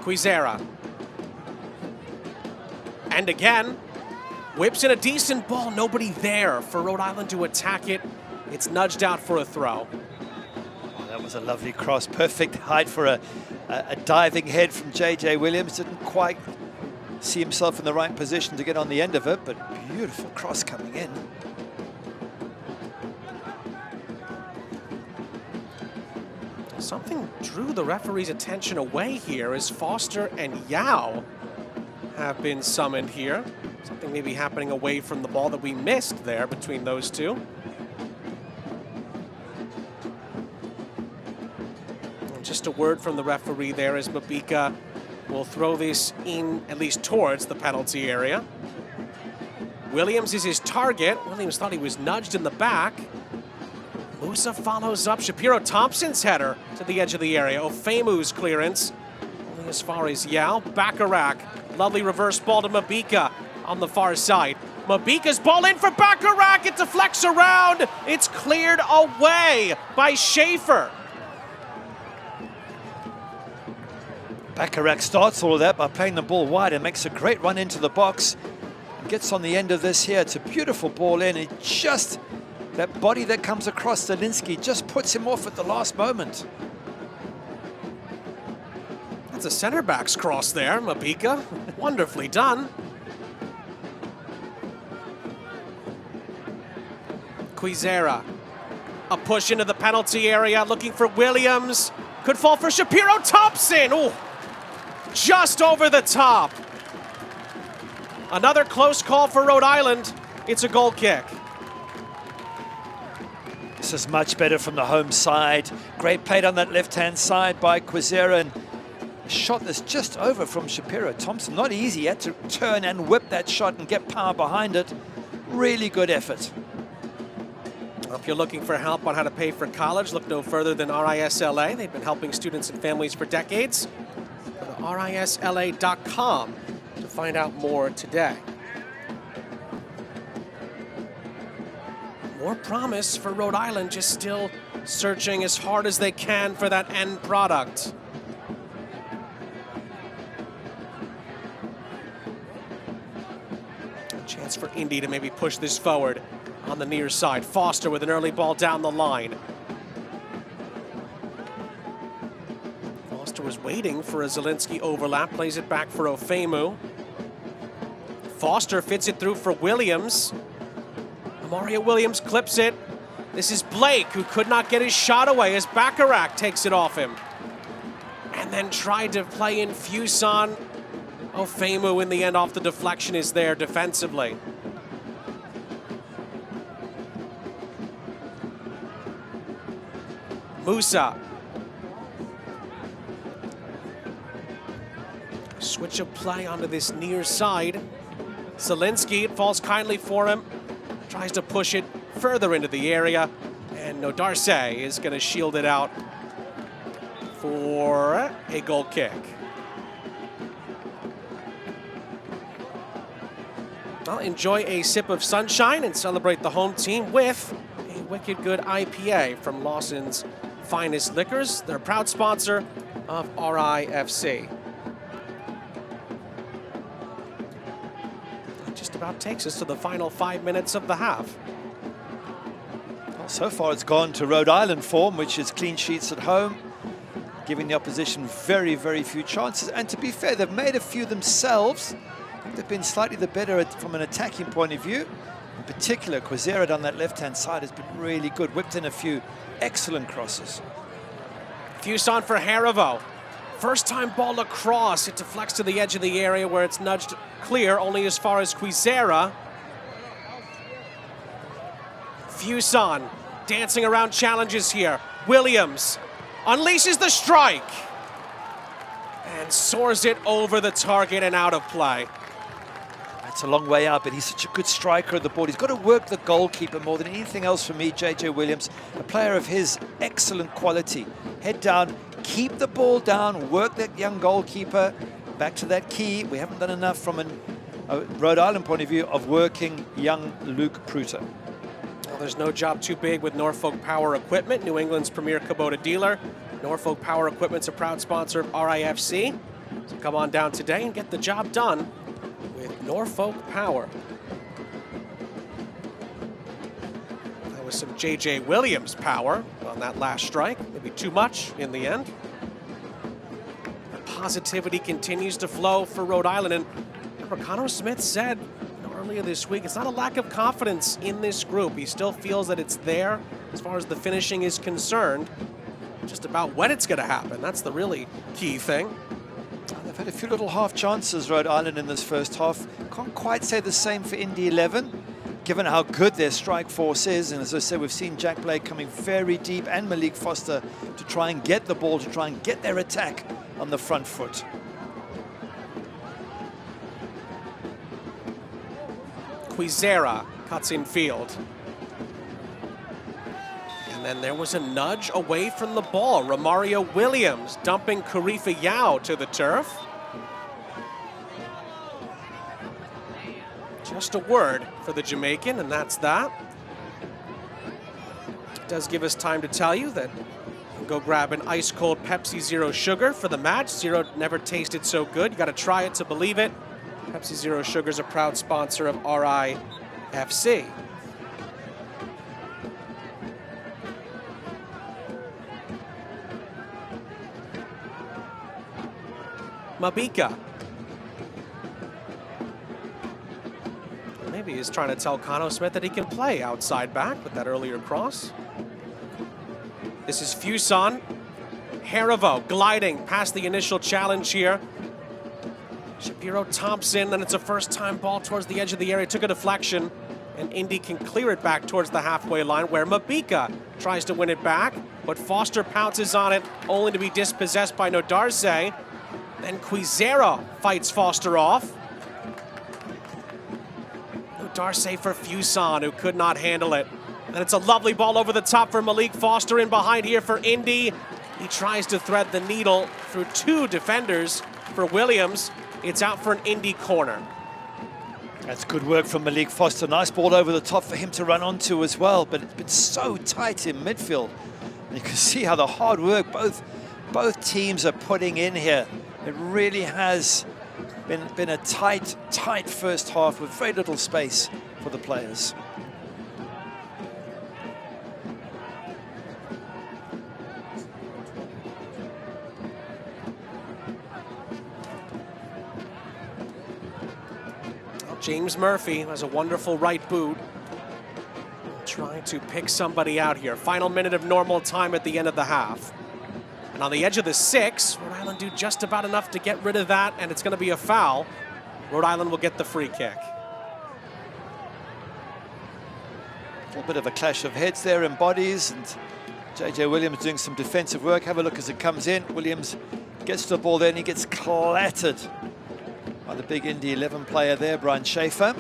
Quizera. And again, whips in a decent ball. Nobody there for Rhode Island to attack it. It's nudged out for a throw. Oh, that was a lovely cross. Perfect height for a diving head from J.J. Williams. Didn't quite see himself in the right position to get on the end of it, but beautiful cross coming in. Something drew the referee's attention away here as Foster and Yao have been summoned here. Something maybe happening away from the ball that we missed there between those two. And just a word from the referee there as Mabika will throw this in at least towards the penalty area. Williams is his target. Williams thought he was nudged in the back. Musa follows up. Shapiro Thompson's header to the edge of the area. Ofemu's clearance only as far as Yao. Bacharach, lovely reverse ball to Mabika on the far side. Mabika's ball in for Bacharach. It deflects around. It's cleared away by Schaefer. Bacharach starts all of that by playing the ball wide and makes a great run into the box. Gets on the end of this here. It's a beautiful ball in. It just... that body that comes across Zielinski just puts him off at the last moment. That's a center back's cross there, Mabika. Wonderfully done. Quizera. A push into the penalty area, looking for Williams. Could fall for Shapiro Thompson. Ooh, just over the top. Another close call for Rhode Island. It's a goal kick. This is much better from the home side. Great play on that left-hand side by Quizera, and a shot that's just over from Shapiro Thompson. Not easy. He had to turn and whip that shot and get power behind it. Really good effort. Well, if you're looking for help on how to pay for college, look no further than RISLA. They've been helping students and families for decades. Go to RISLA.com to find out more today. more promise for Rhode Island, just still searching as hard as they can for that end product. A chance for Indy to maybe push this forward on the near side. Foster with an early ball down the line. Foster was waiting for a Zielinski overlap, plays it back for Ofemu. Foster fits it through for Williams. Mario Williams clips it. This is Blake, who could not get his shot away as Bacharach takes it off him. And then tried to play in Fuson. Ofemu in the end off the deflection is there defensively. Musa. Switch of play onto this near side. Zielinski, it falls kindly for him. Tries to push it further into the area. And Nodarse is going to shield it out for a goal kick. Well, enjoy a sip of sunshine and celebrate the home team with a wicked good IPA from Lawson's Finest Liquors. They're a proud sponsor of RIFC. That just about takes us to the final 5 minutes of the half. Well, so far it's gone to Rhode Island form, which is clean sheets at home, giving the opposition very, very few chances. And to be fair, they've made a few themselves. I think they've been slightly the better from an attacking point of view. In particular, Quezera on that left-hand side has been really good. Whipped in a few excellent crosses. Fuson for Harivo. First time ball across. It deflects to the edge of the area where it's nudged clear, only as far as Quezera. Fuson dancing around challenges here. Williams unleashes the strike and soars it over the target and out of play. That's a long way out, but he's such a good striker of the ball. He's got to work the goalkeeper more than anything else for me, JJ Williams. A player of his excellent quality. Head down, keep the ball down, work that young goalkeeper. Back to that key. We haven't done enough from a Rhode Island point of view of working young Luke Pruter. Well, there's no job too big with Norfolk Power Equipment, New England's premier Kubota dealer. Norfolk Power Equipment's a proud sponsor of RIFC. So come on down today and get the job done with Norfolk Power. That was some JJ Williams power on that last strike. Maybe too much in the end. The positivity continues to flow for Rhode Island. And Connor Smith said earlier this week, it's not a lack of confidence in this group. He still feels that it's there as far as the finishing is concerned. Just about when it's going to happen. That's the really key thing. They've had a few little half chances, Rhode Island, in this first half. Can't quite say the same for Indy 11, given how good their strike force is. And as I said, we've seen Jack Blake coming very deep and Malik Foster to try and get the ball, to try and get their attack on the front foot. Quezera cuts in field. And then there was a nudge away from the ball. Romario Williams dumping Karifa Yao to the turf. Just a word for the Jamaican, and that's that. It does give us time to tell you that you can go grab an ice-cold Pepsi Zero Sugar for the match. Zero never tasted so good. You got to try it to believe it. Pepsi Zero Sugar is a proud sponsor of RIFC. Mabika. Maybe he's trying to tell Connor Smith that he can play outside back with that earlier cross. This is Fuson. Harivo gliding past the initial challenge here. Shapiro Thompson, and it's a first-time ball towards the edge of the area. Took a deflection, and Indy can clear it back towards the halfway line where Mabika tries to win it back, but Foster pounces on it, only to be dispossessed by Nodarse. Then Quezera fights Foster off. Nodarse for Fuson, who could not handle it. And it's a lovely ball over the top for Malik Foster in behind here for Indy. He tries to thread the needle through two defenders for Williams. It's out for an Indy corner. That's good work from Malik Foster. Nice ball over the top for him to run onto as well, but it's been so tight in midfield. And you can see how the hard work both teams are putting in here. It really has been a tight first half with very little space for the players. James Murphy has a wonderful right boot. Trying to pick somebody out here. Final minute of normal time at the end of the half. And on the edge of the 6, Rhode Island do just about enough to get rid of that, and it's going to be a foul. Rhode Island will get the free kick. A little bit of a clash of heads there in bodies, and JJ Williams doing some defensive work. Have a look as it comes in. Williams gets to the ball there, and he gets clattered by the big Indy 11 player there, Brian Schaefer.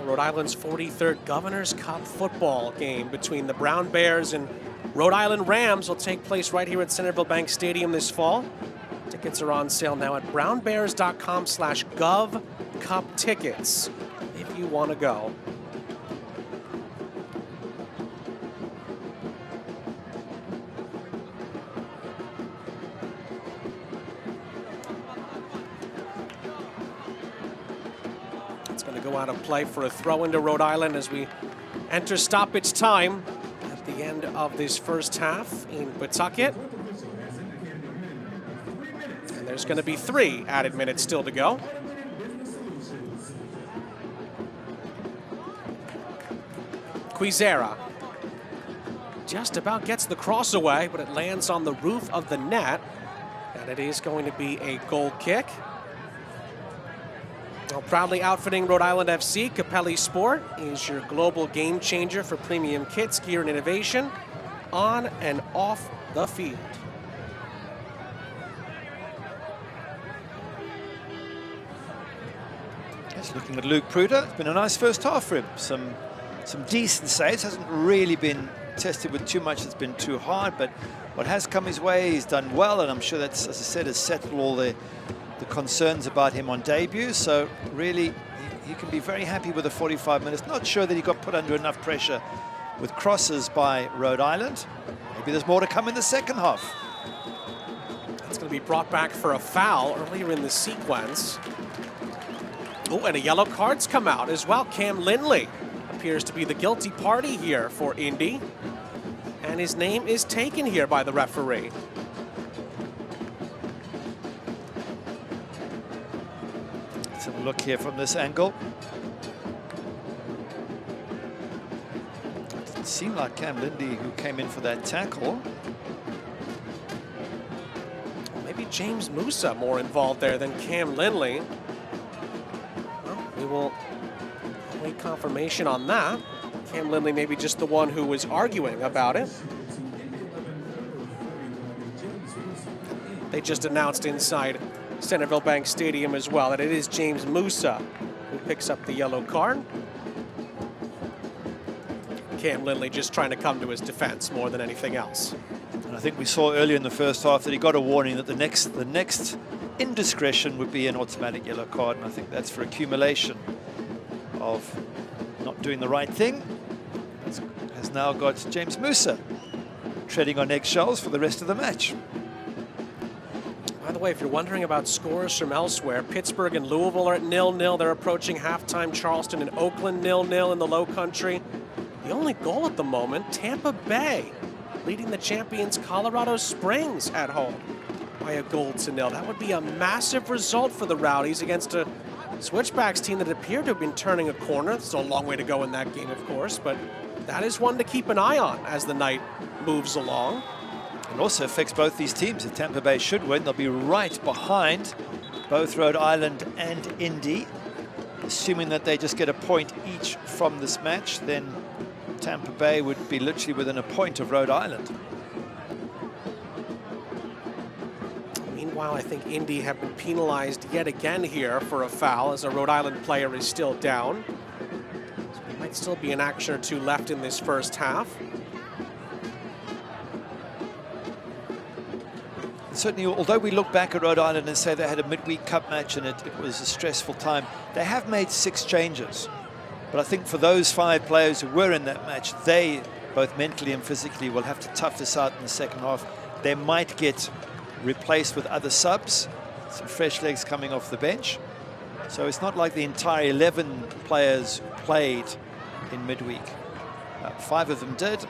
Rhode Island's 43rd Governor's Cup football game between the Brown Bears and Rhode Island Rams will take place right here at Centerville Bank Stadium this fall. Tickets are on sale now at brownbears.com/GovCupTickets if you want to go. Go out of play for a throw into Rhode Island as we enter stoppage time at the end of this first half in Pawtucket. And there's going to be 3 added minutes still to go. Quizera just about gets the cross away, but it lands on the roof of the net, and it is going to be a goal kick. Well, proudly outfitting Rhode Island FC, Capelli Sport is your global game changer for premium kits, gear, and innovation on and off the field. Just looking at Luke Pruder, it's been a nice first half for him. Some decent saves, hasn't really been tested with too much that's been too hard, but what has come his way, he's done well, and I'm sure that's, as I said, has settled all the concerns about him on debut. So really, he can be very happy with the 45 minutes. Not sure that he got put under enough pressure with crosses by Rhode Island. Maybe there's more to come in the second half. It's going to be brought back for a foul earlier in the sequence. Oh, and a yellow card's come out as well. Cam Lindley appears to be the guilty party here for Indy, and his name is taken here by the referee. Let's have a look here from this angle. It didn't seem like Cam Lindley who came in for that tackle. Maybe James Musa more involved there than Cam Lindley. Well, we will wait confirmation on that. Cam Lindley maybe just the one who was arguing about it. They just announced inside Centerville Bank Stadium as well that it is James Musa who picks up the yellow card. Cam Lindley just trying to come to his defense more than anything else. And I think we saw earlier in the first half that he got a warning that the next indiscretion would be an automatic yellow card, and I think that's for accumulation of not doing the right thing. Has now got James Musa treading on eggshells for the rest of the match. By the way, if you're wondering about scores from elsewhere, Pittsburgh and Louisville are at 0-0. They're approaching halftime. Charleston and Oakland 0-0 in the Low Country. The only goal at the moment, Tampa Bay leading the champions Colorado Springs at home by a 1-0. That would be a massive result for the Rowdies against a Switchbacks team that appeared to have been turning a corner. There's still a long way to go in that game, of course, but that is one to keep an eye on as the night moves along. It also affects both these teams. If Tampa Bay should win, they'll be right behind both Rhode Island and Indy. Assuming that they just get a point each from this match, then Tampa Bay would be literally within a point of Rhode Island. Meanwhile, I think Indy have been penalized yet again here for a foul as a Rhode Island player is still down. So there might still be an action or two left in this first half. certainly, although we look back at Rhode Island and say they had a midweek cup match and it was a stressful time, they have made 6 changes. But I think for those 5 players who were in that match, they, both mentally and physically, will have to tough this out in the second half. They might get replaced with other subs, some fresh legs coming off the bench. So it's not like the entire 11 players played in midweek. 5 of them did.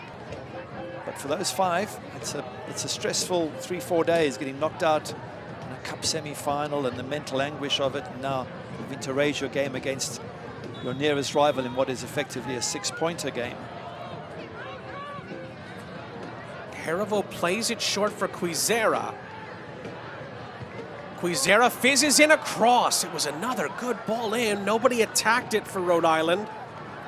But for those 5, it's a stressful 3-4 days, getting knocked out in a cup semi-final and the mental anguish of it, and now having to raise your game against your nearest rival in what is effectively a 6-pointer game. Harivo plays it short for Quizera. Quizera fizzes in a cross. It was another good ball in. Nobody attacked it for Rhode Island.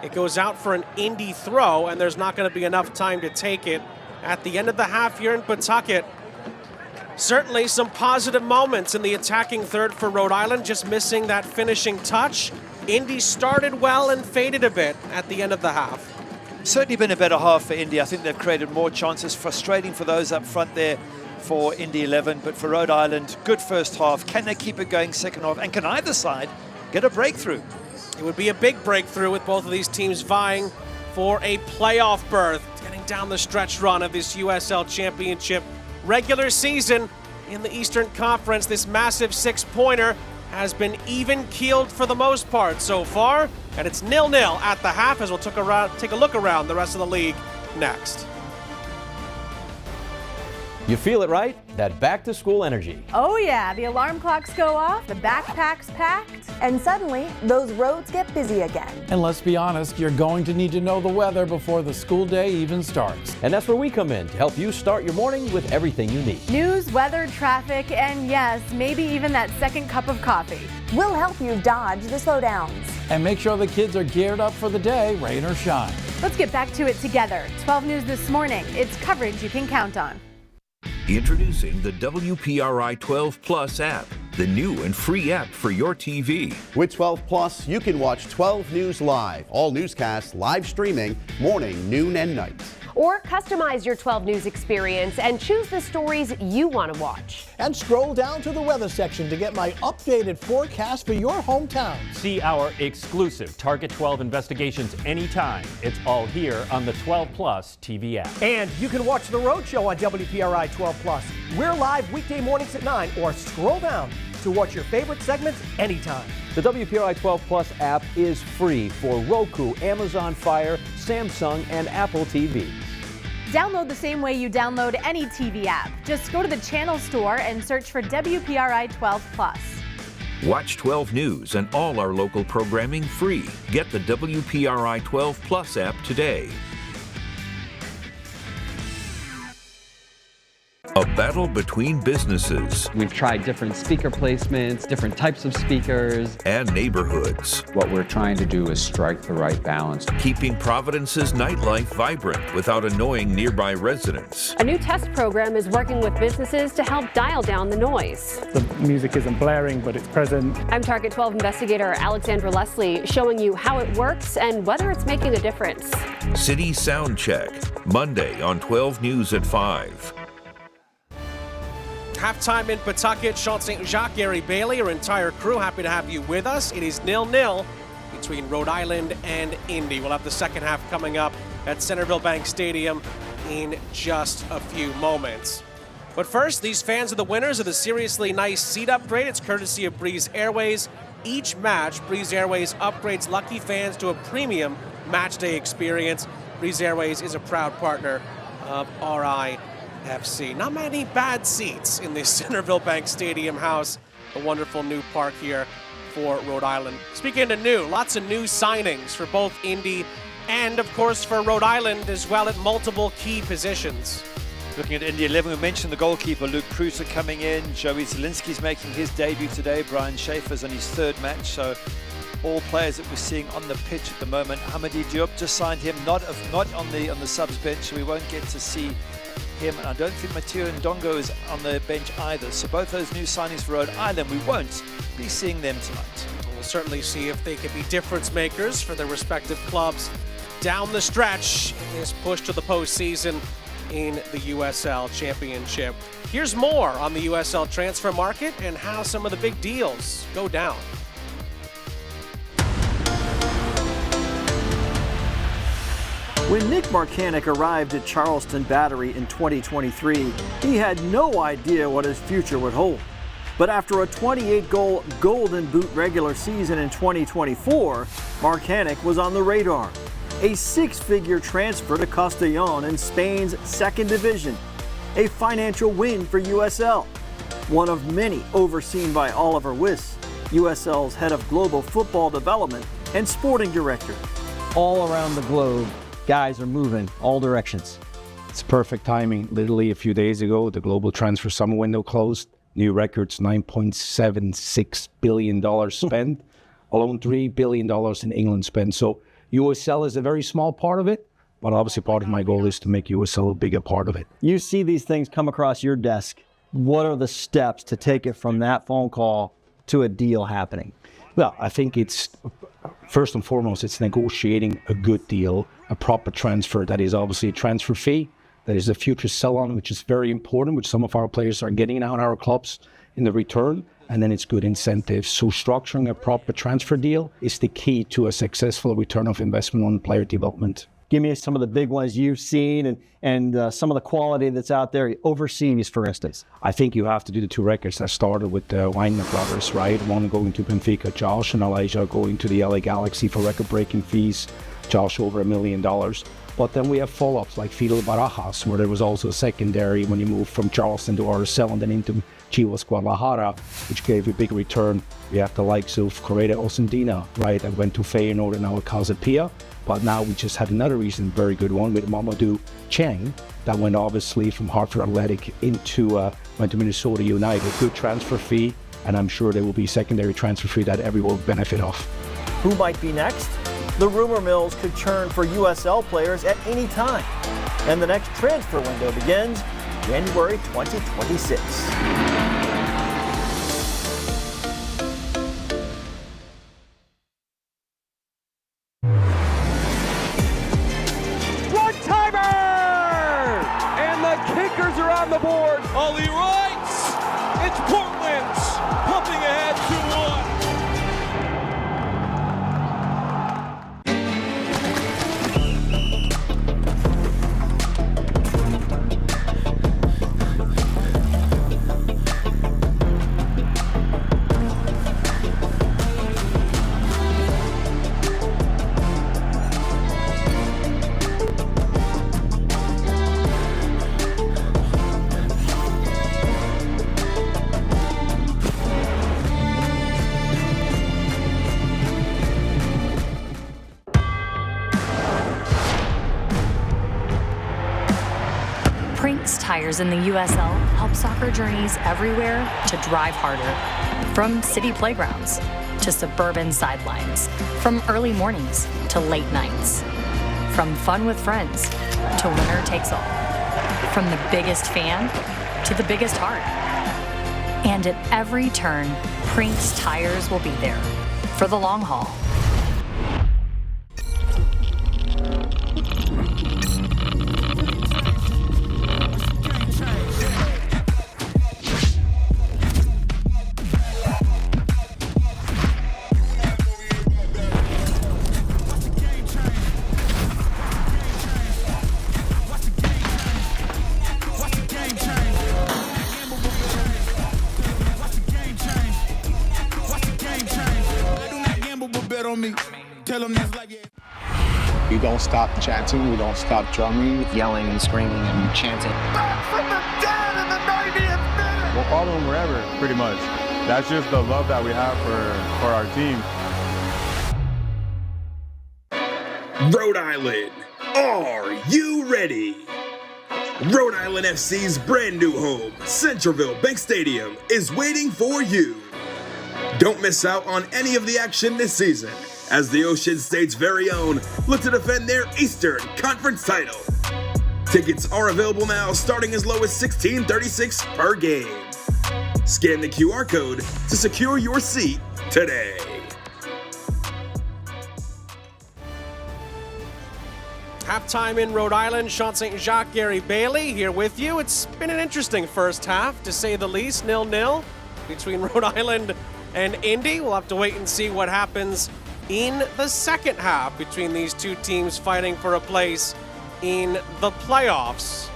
It goes out for an Indy throw, and there's not going to be enough time to take it at the end of the half here in Pawtucket. Certainly some positive moments in the attacking third for Rhode Island, just missing that finishing touch. Indy started well and faded a bit at the end of the half. Certainly been a better half for Indy. I think they've created more chances. Frustrating for those up front there for Indy 11, but for Rhode Island, good first half. Can they keep it going second half? And can either side get a breakthrough? It would be a big breakthrough with both of these teams vying for a playoff berth, getting down the stretch run of this USL Championship regular season in the Eastern Conference. This massive 6-pointer has been even-keeled for the most part so far, and it's 0-0 at the half as we'll take a look around the rest of the league next. You feel it, right? That back-to-school energy. Oh yeah, the alarm clocks go off, the backpack's packed. And suddenly, those roads get busy again. And let's be honest, you're going to need to know the weather before the school day even starts. And that's where we come in to help you start your morning with everything you need. News, weather, traffic, and yes, maybe even that second cup of coffee. We'll help you dodge the slowdowns. And make sure the kids are geared up for the day, rain or shine. Let's get back to it together. 12 News this morning. It's coverage you can count on. Introducing the WPRI 12 Plus app, the new and free app for your TV. With 12 Plus, you can watch 12 News live, all newscasts live streaming, morning, noon, and night. Or customize your 12 News experience and choose the stories you want to watch. And scroll down to the weather section to get my updated forecast for your hometown. See our exclusive Target 12 investigations anytime. It's all here on the 12 Plus TV app. And you can watch The Road Show on WPRI 12 Plus. We're live weekday mornings at 9, or scroll down to watch your favorite segments anytime. The WPRI 12 Plus app is free for Roku, Amazon Fire, Samsung, and Apple TVs. Download the same way you download any TV app. Just go to the channel store and search for WPRI 12 Plus. Watch 12 News and all our local programming free. Get the WPRI 12 Plus app today. A battle between businesses. We've tried different speaker placements, different types of speakers. And neighborhoods. What we're trying to do is strike the right balance. Keeping Providence's nightlife vibrant without annoying nearby residents. A new test program is working with businesses to help dial down the noise. The music isn't blaring, but it's present. I'm Target 12 investigator Alexandra Leslie, showing you how it works and whether it's making a difference. City Sound Check, Monday on 12 News at 5. Halftime in Pawtucket. Sean St. Jacques, Gary Bailey, our entire crew, happy to have you with us. It is 0-0 between Rhode Island and Indy. We'll have the second half coming up at Centerville Bank Stadium in just a few moments. But first, these fans are the winners of the seriously nice seat upgrade. It's courtesy of Breeze Airways. Each match, Breeze Airways upgrades lucky fans to a premium matchday experience. Breeze Airways is a proud partner of RIFC. Not many bad seats in the Centerville Bank Stadium house. A wonderful new park here for Rhode Island. Speaking of new, lots of new signings for both Indy and, of course, for Rhode Island as well at multiple key positions. Looking at Indy 11, we mentioned the goalkeeper, Luke Pruter, coming in. Joey Zielinski's making his debut today. Brian Schaefer's on his third match. So all players that we're seeing on the pitch at the moment. Hamadi Diop just signed him, not on the subs bench, so we won't get to see him. And I don't think Mathieu Ndongo is on the bench either. So both those new signings for Rhode Island, we won't be seeing them tonight. We'll certainly see if they can be difference makers for their respective clubs down the stretch in this push to the postseason in the USL Championship. Here's more on the USL transfer market and how some of the big deals go down. When Nick Marcanic arrived at Charleston Battery in 2023, he had no idea what his future would hold. But after a 28-goal Golden Boot regular season in 2024, Marcanic was on the radar. A six-figure transfer to Castellón in Spain's second division. A financial win for USL. One of many overseen by Oliver Wyss, USL's head of global football development and sporting director. All around the globe, guys are moving all directions. It's perfect timing. Literally a few days ago, the global transfer summer window closed. New records, $9.76 billion spent. Alone $3 billion in England spent. So USL is a very small part of it, but obviously part of my goal is to make USL a bigger part of it. You see these things come across your desk. What are the steps to take it from that phone call to a deal happening? Well, I think it's, first and foremost, it's negotiating a good deal, a proper transfer that is obviously a transfer fee, that is a future sell-on, which is very important, which some of our players are getting now in our clubs in the return, and then it's good incentives. So structuring a proper transfer deal is the key to a successful return of investment on player development. Give me some of the big ones you've seen and some of the quality that's out there overseas, for instance. I think you have to do the two records that started with the Weinman brothers, right? One going to Benfica, Josh and Elijah going to the LA Galaxy for record-breaking fees. Josh over $1 million. But then we have follow-ups like Fidel Barajas, where there was also a secondary when you moved from Charleston to RSL and then into Chivas Guadalajara, which gave a big return. We have the likes of Correa Osandina, right, that went to Feyenoord and now at Casa Pia. But now we just had another recent very good one with Mamadou Cheng that went obviously from Hartford Athletic went to Minnesota United. Good transfer fee, and I'm sure there will be secondary transfer fee that everyone will benefit off. Who might be next? The rumor mills could churn for USL players at any time. And the next transfer window begins January 2026. On the board. Ollie Wrights. It's Portland's pumping ahead 2-1. Tires in the USL help soccer journeys everywhere to drive harder. From city playgrounds to suburban sidelines, from early mornings to late nights, from fun with friends to winner takes all, from the biggest fan to the biggest heart. And at every turn, Prinks Tires will be there for the long haul. We don't stop chanting, we don't stop drumming, yelling and screaming and chanting. Back from the dead in the 90th minute! We'll follow them wherever, pretty much. That's just the love that we have for our team. Rhode Island, are you ready? Rhode Island FC's brand new home, Centreville Bank Stadium, is waiting for you. Don't miss out on any of the action this season, as the Ocean State's very own look to defend their Eastern Conference title. Tickets are available now, starting as low as $16.36 per game. Scan the QR code to secure your seat today. Halftime in Rhode Island, Sean St. Jacques, Gary Bailey here with you. It's been an interesting first half, to say the least, 0-0 between Rhode Island and Indy. We'll have to wait and see what happens in the second half between these two teams fighting for a place in the playoffs.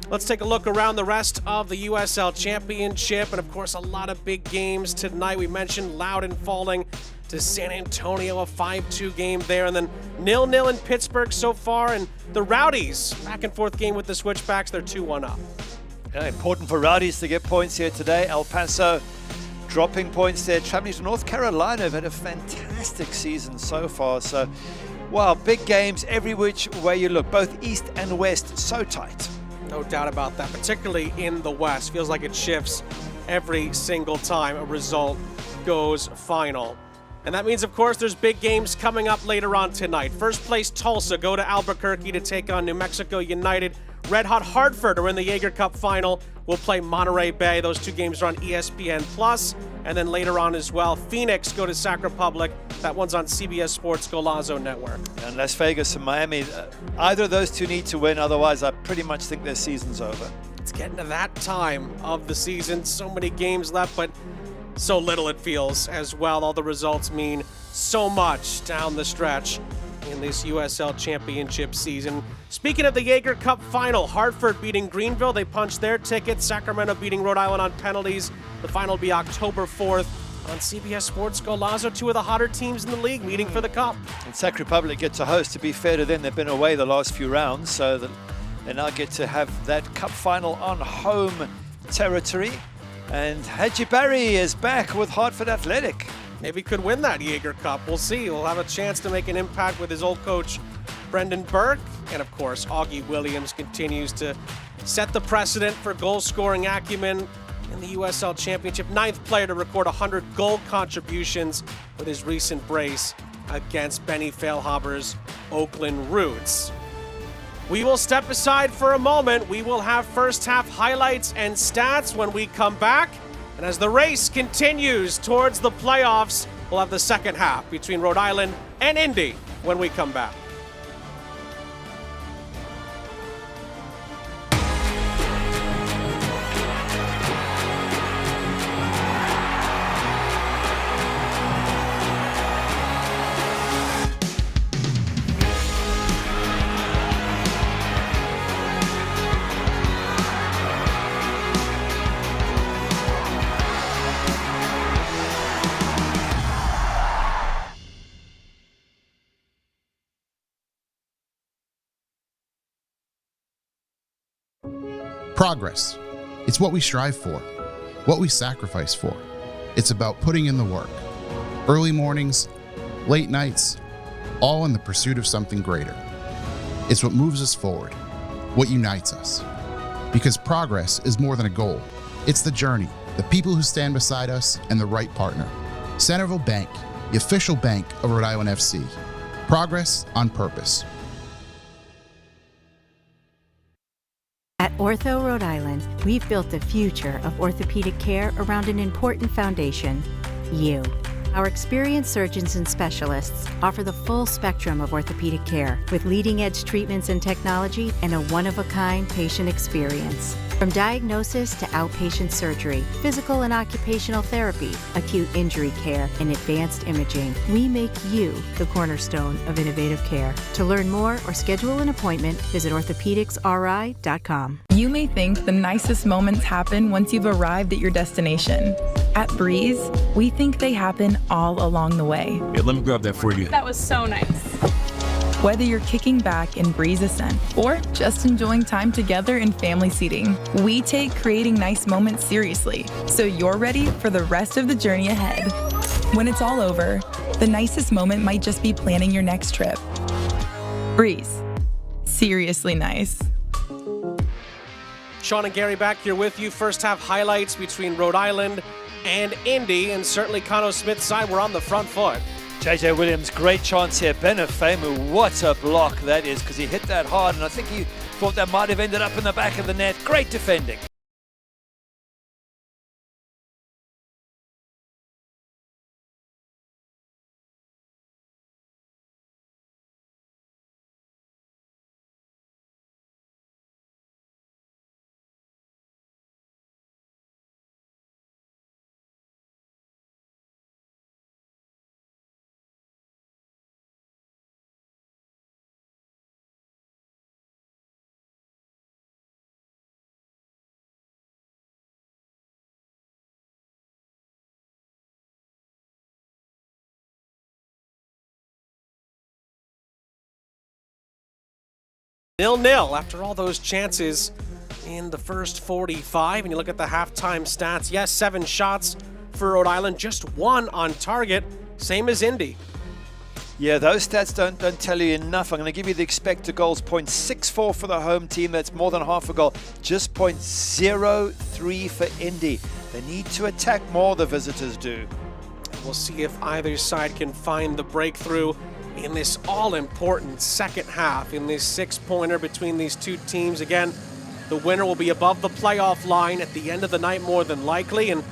Let's take a look around the rest of the USL Championship, and of course a lot of big games tonight. We mentioned Loudoun falling to San Antonio, a 5-2 game there, and then 0-0 in Pittsburgh so far, and the Rowdies, back and forth game with the Switchbacks, they're 2-1 up. Yeah, important for Rowdies to get points here today. El Paso dropping points there, traveling to North Carolina. Have had a fantastic season so far, so wow, big games every which way you look, both East and West, so tight. No doubt about that, particularly in the West. Feels like it shifts every single time a result goes final. And that means, of course, there's big games coming up later on tonight. First place Tulsa go to Albuquerque to take on New Mexico United. Red Hot Hartford are in the Jaeger Cup final. We'll play Monterey Bay. Those two games are on ESPN+. And then later on as well, Phoenix go to Sac Republic. That one's on CBS Sports Golazo Network. And Las Vegas and Miami, either of those two need to win. Otherwise, I pretty much think their season's over. It's getting to that time of the season. So many games left, but so little it feels as well. All the results mean so much down the stretch in this USL Championship season. Speaking of the Jaeger Cup final, Hartford beating Greenville. They punched their ticket. Sacramento beating Rhode Island on penalties. The final will be October 4th on CBS Sports Golazo. Two of the hotter teams in the league meeting for the Cup. And Sac Republic gets a host. To be fair to them, they've been away the last few rounds, so they now get to have that Cup final on home territory. And Hadji Barry is back with Hartford Athletic. Maybe could win that Jaeger Cup. We'll see. He'll have a chance to make an impact with his old coach, Brendan Burke. And of course, Augie Williams continues to set the precedent for goal-scoring acumen in the USL Championship. 9th player to record 100 goal contributions with his recent brace against Benny Feilhaber's Oakland Roots. We will step aside for a moment. We will have first half highlights and stats when we come back. And as the race continues towards the playoffs, we'll have the second half between Rhode Island and Indy when we come back. Progress. It's what we strive for, what we sacrifice for. It's about putting in the work. Early mornings, late nights, all in the pursuit of something greater. It's what moves us forward, what unites us. Because progress is more than a goal. It's the journey, the people who stand beside us, and the right partner. Centerville Bank, the official bank of Rhode Island FC. Progress on purpose. At Ortho Rhode Island, we've built the future of orthopedic care around an important foundation, you. Our experienced surgeons and specialists offer the full spectrum of orthopedic care with leading-edge treatments and technology and a one-of-a-kind patient experience. From diagnosis to outpatient surgery, physical and occupational therapy, acute injury care, and advanced imaging, we make you the cornerstone of innovative care. To learn more or schedule an appointment, visit orthopedicsri.com. You may think the nicest moments happen once you've arrived at your destination. At Breeze, we think they happen all along the way. Yeah, let me grab that for you. That was so nice. Whether you're kicking back in Breeze Ascent or just enjoying time together in family seating, we take creating nice moments seriously, so you're ready for the rest of the journey ahead. When it's all over, the nicest moment might just be planning your next trip. Breeze. Seriously nice. Sean and Gary back here with you. First half highlights between Rhode Island and Indy, and certainly Cano Smith's side were on the front foot. JJ Williams, great chance here. Benefemu, what a block that is, because he hit that hard, and I think he thought that might have ended up in the back of the net. Great defending. 0-0 after all those chances in the first 45. And you look at the halftime stats. Yes, 7 shots for Rhode Island, just 1 on target, same as Indy. Yeah, those stats don't tell you enough. I'm going to give you the expected goals, 0.64 for the home team. That's more than half a goal. Just 0.03 for Indy. They need to attack more, the visitors do. We'll see if either side can find the breakthrough in this all-important second half, in this 6-pointer between these two teams. Again, the winner will be above the playoff line at the end of the night, more than likely. And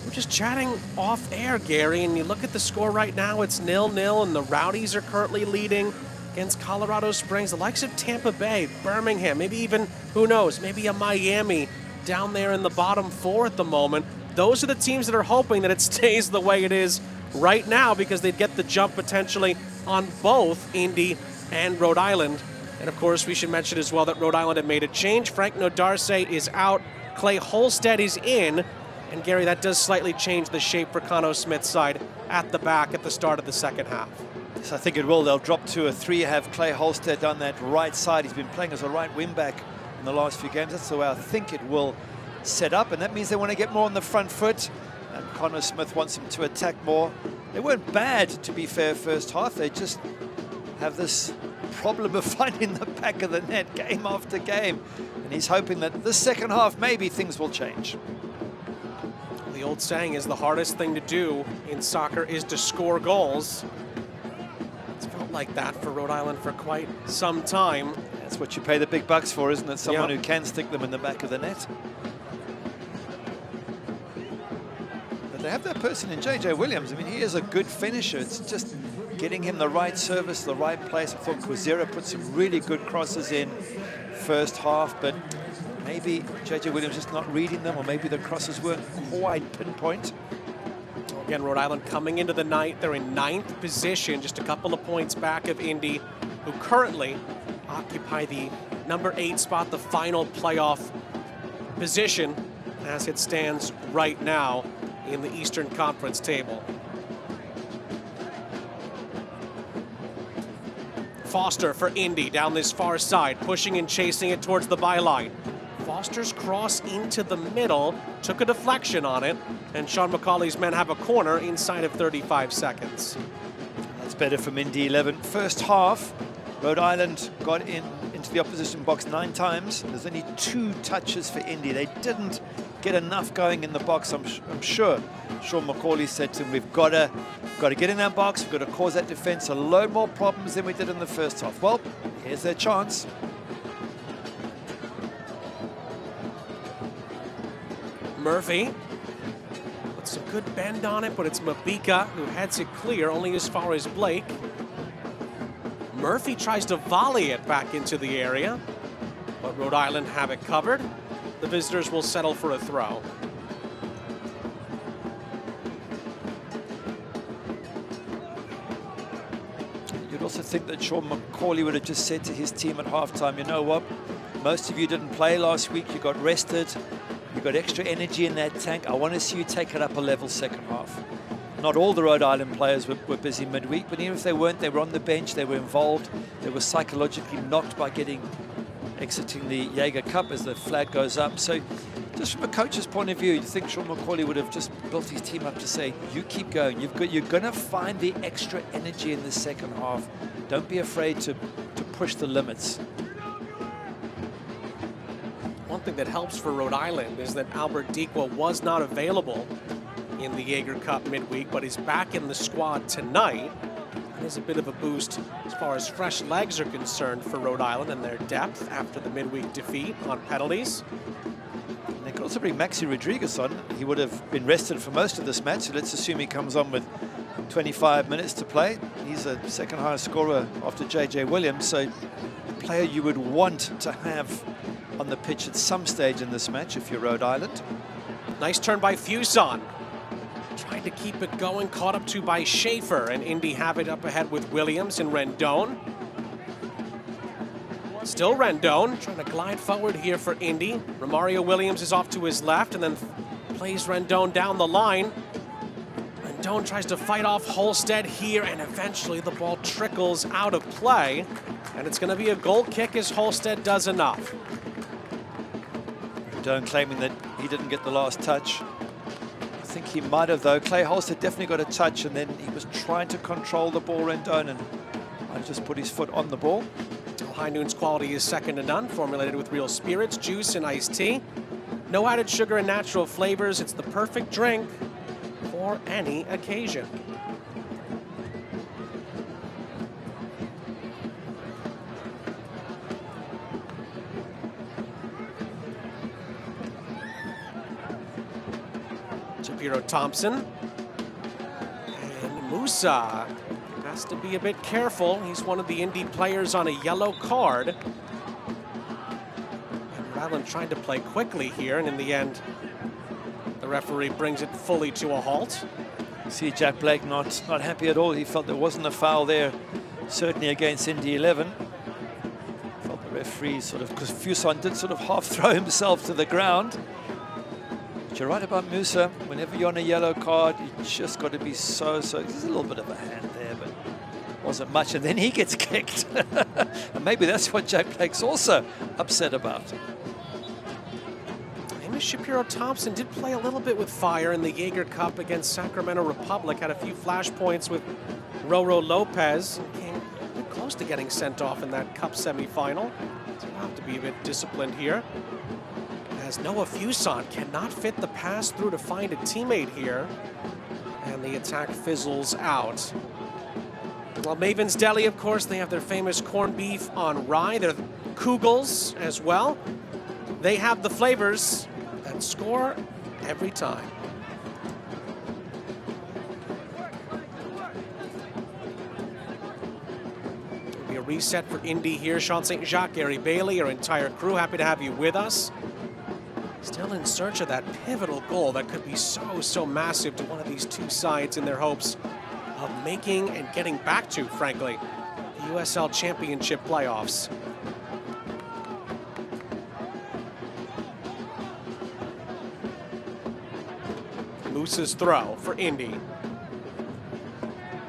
we're just chatting off air, Gary, and you look at the score right now, it's 0-0, and the Rowdies are currently leading against Colorado Springs. The likes of Tampa Bay, Birmingham, maybe even, who knows, maybe a Miami down there in the bottom 4 at the moment. Those are the teams that are hoping that it stays the way it is right now, because they'd get the jump potentially on both Indy and Rhode Island. And of course, we should mention as well that Rhode Island have made a change. Frank Nodarse is out, Clay Holstead is in. And Gary, that does slightly change the shape for Conno Smith's side at the back at the start of the second half. Yes, I think it will. They'll drop to a 3, have Clay Holstead on that right side. He's been playing as a right wing back in the last few games. That's the way I think it will set up, and that means they want to get more on the front foot, and Conno Smith wants them to attack more. They weren't bad, to be fair, first half. They just have this problem of finding the back of the net game after game, and he's hoping that this second half maybe things will change. The old saying is the hardest thing to do in soccer is to score goals. It's felt like that for Rhode Island for quite some time. That's what you pay the big bucks for, isn't it? Someone who can stick them in the back of the net. But they have that person in JJ Williams. I mean, he is a good finisher. It's just getting him the right service, the right place. I thought Quizera put some really good crosses in first half, but maybe JJ Williams just not reading them, or maybe the crosses weren't quite pinpoint. Again, Rhode Island coming into the night, they're in 9th position, just a couple of points back of Indy, who currently occupy the number 8 spot, the final playoff position as it stands right now in the Eastern Conference table. Foster for Indy down this far side, pushing and chasing it towards the byline. Foster's cross into the middle, took a deflection on it, and Sean McCauley's men have a corner inside of 35 seconds. That's better from Indy 11. First half, Rhode Island got into the opposition box 9 times. There's only 2 touches for Indy. They didn't get enough going in the box. I'm sure Sean McCauley said to him, we've got to get in that box, we've got to cause that defense a load more problems than we did in the first half. Well, here's their chance. Murphy with some good bend on it, but it's Mabika who heads it clear only as far as Blake. Murphy tries to volley it back into the area, but Rhode Island have it covered. The visitors will settle for a throw. You'd also think that Sean McCauley would have just said to his team at halftime, you know what, most of you didn't play last week, you got rested, you got extra energy in that tank. I want to see you take it up a level second half. Not all the Rhode Island players were busy midweek, but even if they weren't, they were on the bench, they were involved, they were psychologically knocked by exiting the Jaeger Cup as the flag goes up. So just from a coach's point of view, you think Sean McCauley would have just built his team up to say, you keep going, you're going to find the extra energy in the second half. Don't be afraid to push the limits. One thing that helps for Rhode Island is that Albert Dequa was not available in the Jaeger Cup midweek, but he's back in the squad tonight. There's a bit of a boost as far as fresh legs are concerned for Rhode Island and their depth after the midweek defeat on penalties. They could also bring Maxi Rodriguez on. He would have been rested for most of this match, so let's assume he comes on with 25 minutes to play. He's a second highest scorer after JJ Williams, so a player you would want to have on the pitch at some stage in this match if you're Rhode Island. Nice turn by Fuson. Trying to keep it going, caught up to by Schaefer, and Indy have it up ahead with Williams and Rendon. Still Rendon, trying to glide forward here for Indy. Romario Williams is off to his left and then plays Rendon down the line. Stone tries to fight off Holstead here, and eventually the ball trickles out of play. And it's going to be a goal kick as Holstead does enough. Rendon claiming that he didn't get the last touch. I think he might have, though. Clay Holstead definitely got a touch, and then he was trying to control the ball, Rendon, and I just put his foot on the ball. High Noon's quality is second to none, formulated with real spirits, juice, and iced tea. No added sugar and natural flavors. It's the perfect drink for any occasion. Shapiro Thompson. And Musa has to be a bit careful. He's one of the Indy players on a yellow card. And Ryland trying to play quickly here, and in the end, the referee brings it fully to a halt. You see Jack Blake not happy at all. He felt there wasn't a foul there, certainly against Indy 11. Felt the referee sort of, because Fuson did sort of half throw himself to the ground. But you're right about Musa. Whenever you're on a yellow card, you just got to be so. There's a little bit of a hand there, but wasn't much. And then he gets kicked. And maybe that's what Jack Blake's also upset about. Amos Shapiro Thompson did play a little bit with fire in the Jaeger Cup against Sacramento Republic. Had a few flashpoints with Roro Lopez. And came close to getting sent off in that Cup semifinal. So we'll have to be a bit disciplined here. As Noah Fuson cannot fit the pass through to find a teammate here. And the attack fizzles out. Well, Maven's Deli, of course, they have their famous corned beef on rye. Their Kugels as well. They have the flavors that score every time. It'll be a reset for Indy here. Sean St. Jacques, Gary Bailey, our entire crew, happy to have you with us. Still in search of that pivotal goal that could be so massive to one of these two sides in their hopes of making and getting back to, frankly, the USL Championship playoffs. Musa's throw for Indy.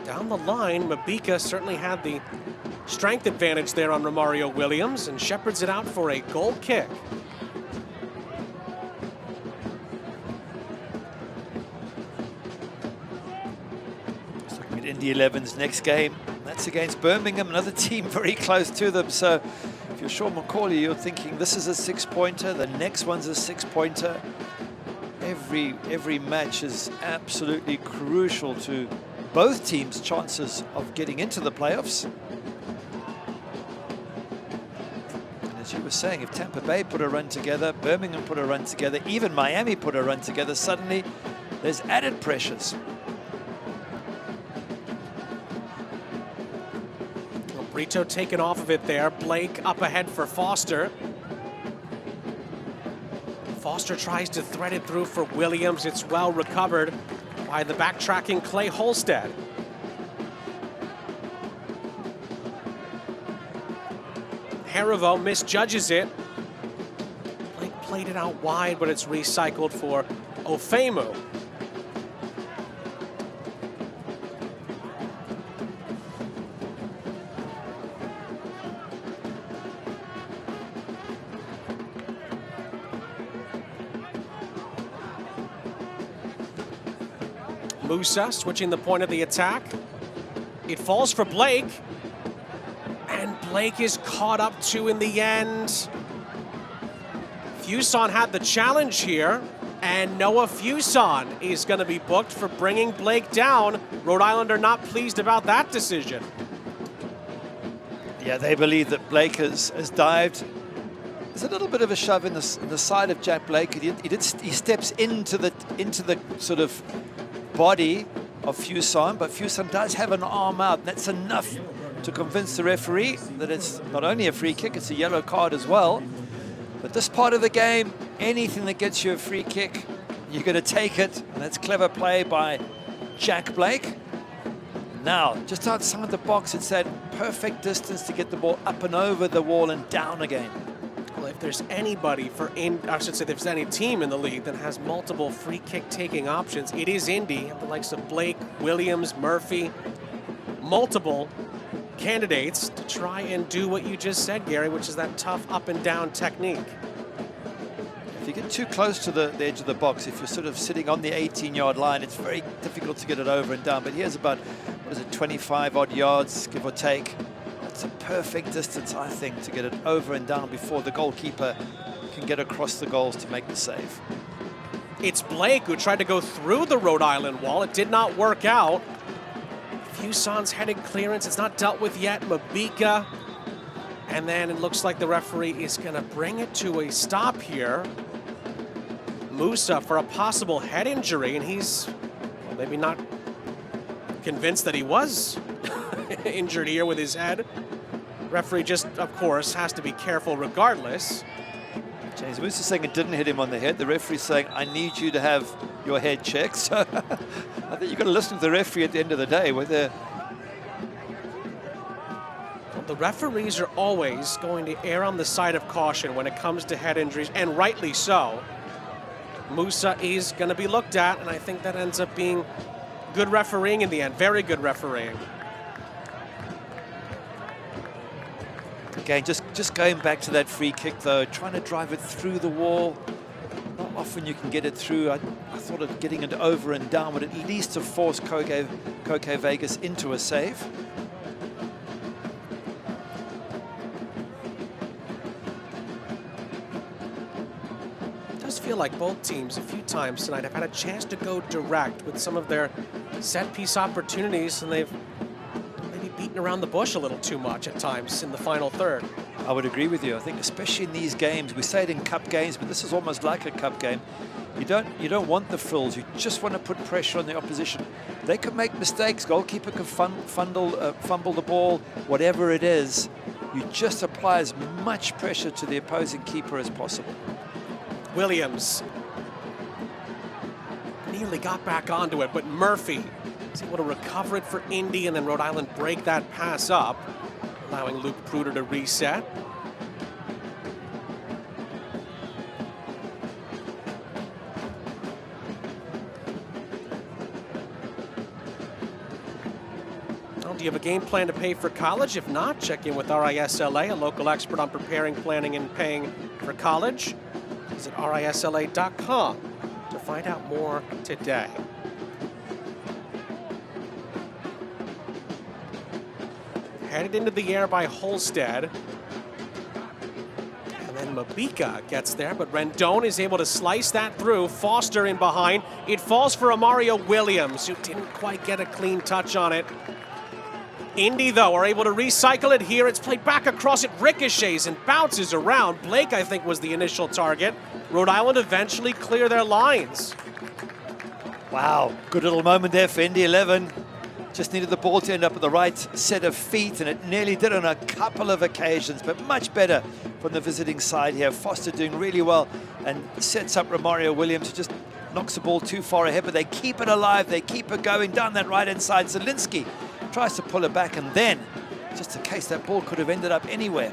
Down the line, Mabika certainly had the strength advantage there on Romario Williams and shepherds it out for a goal kick. Indy 11's next game, that's against Birmingham, another team very close to them. So if you're Sean McCauley, you're thinking this is a 6-pointer, the next one's a 6-pointer. Every match is absolutely crucial to both teams' chances of getting into the playoffs. And as you were saying, if Tampa Bay put a run together, Birmingham put a run together, even Miami put a run together, suddenly there's added pressures. Brito taken off of it there. Blake up ahead for Foster. Foster tries to thread it through for Williams. It's well recovered by the backtracking Clay Holstead. Harivo misjudges it. Blake played it out wide, but it's recycled for Ofemu. Musa switching the point of the attack. It falls for Blake. And Blake is caught up to in the end. Fuson had the challenge here. And Noah Fuson is going to be booked for bringing Blake down. Rhode Island are not pleased about that decision. Yeah, they believe that Blake has dived. There's a little bit of a shove in the side of Jack Blake. He steps into the sort of body of Fuson, but Fuson does have an arm out. That's enough to convince the referee that it's not only a free kick, it's a yellow card as well. But this part of the game, anything that gets you a free kick, you're going to take it. And that's clever play by Jack Blake. Now, just outside the box, it's that perfect distance to get the ball up and over the wall and down again. Well, if there's anybody I should say, if there's any team in the league that has multiple free kick taking options, it is Indy. The likes of Blake, Williams, Murphy, multiple candidates to try and do what you just said, Gary, which is that tough up and down technique. If you get too close to the edge of the box, if you're sort of sitting on the 18-yard line, it's very difficult to get it over and down. But here's about, 25-odd yards, give or take. That's a perfect distance, I think, to get it over and down before the goalkeeper can get across the goals to make the save. It's Blake who tried to go through the Rhode Island wall. It did not work out. Fusson's headed clearance. It's not dealt with yet. Mabika. And then it looks like the referee is going to bring it to a stop here. Musa for a possible head injury, and he's maybe not convinced that he was injured here with his head. Referee just, of course, has to be careful regardless. James Musa saying it didn't hit him on the head. The referee's saying, I need you to have your head checked. So I think you've got to listen to the referee at the end of the day. Whether the referees are always going to err on the side of caution when it comes to head injuries, and rightly so. Musa is going to be looked at, and I think that ends up being good refereeing in the end. Very good refereeing. Again, just going back to that free kick, though, trying to drive it through the wall. Not often you can get it through. I thought of getting it over and down would at least have forced Koke Vegas into a save. Feel like both teams a few times tonight have had a chance to go direct with some of their set piece opportunities, and they've maybe beaten around the bush a little too much at times in the final third. I would agree with you. I think especially in these games, we say it in cup games, but this is almost like a cup game. You don't want the frills. You just want to put pressure on the opposition. They could make mistakes. Goalkeeper could fumble the ball, whatever it is. You just apply as much pressure to the opposing keeper as possible. Williams nearly got back onto it, but Murphy is able to recover it for Indy, and then Rhode Island break that pass up, allowing Luke Pruder to reset. Well, do you have a game plan to pay for college? If not, check in with RISLA, a local expert on preparing, planning, and paying for college. Visit RISLA.com to find out more today. Headed into the air by Holstead. And then Mabika gets there, but Rendon is able to slice that through. Foster in behind. It falls for Amario Williams, who didn't quite get a clean touch on it. Indy, though, are able to recycle it here. It's played back across. It ricochets and bounces around. Blake, I think, was the initial target. Rhode Island eventually clear their lines. Wow, good little moment there for Indy 11. Just needed the ball to end up at the right set of feet, and it nearly did on a couple of occasions, but much better from the visiting side here. Foster doing really well and sets up Romario Williams, who just knocks the ball too far ahead, but they keep it alive. They keep it going down that right-hand side. Zielinski tries to pull it back, and then, just in case that ball could have ended up anywhere.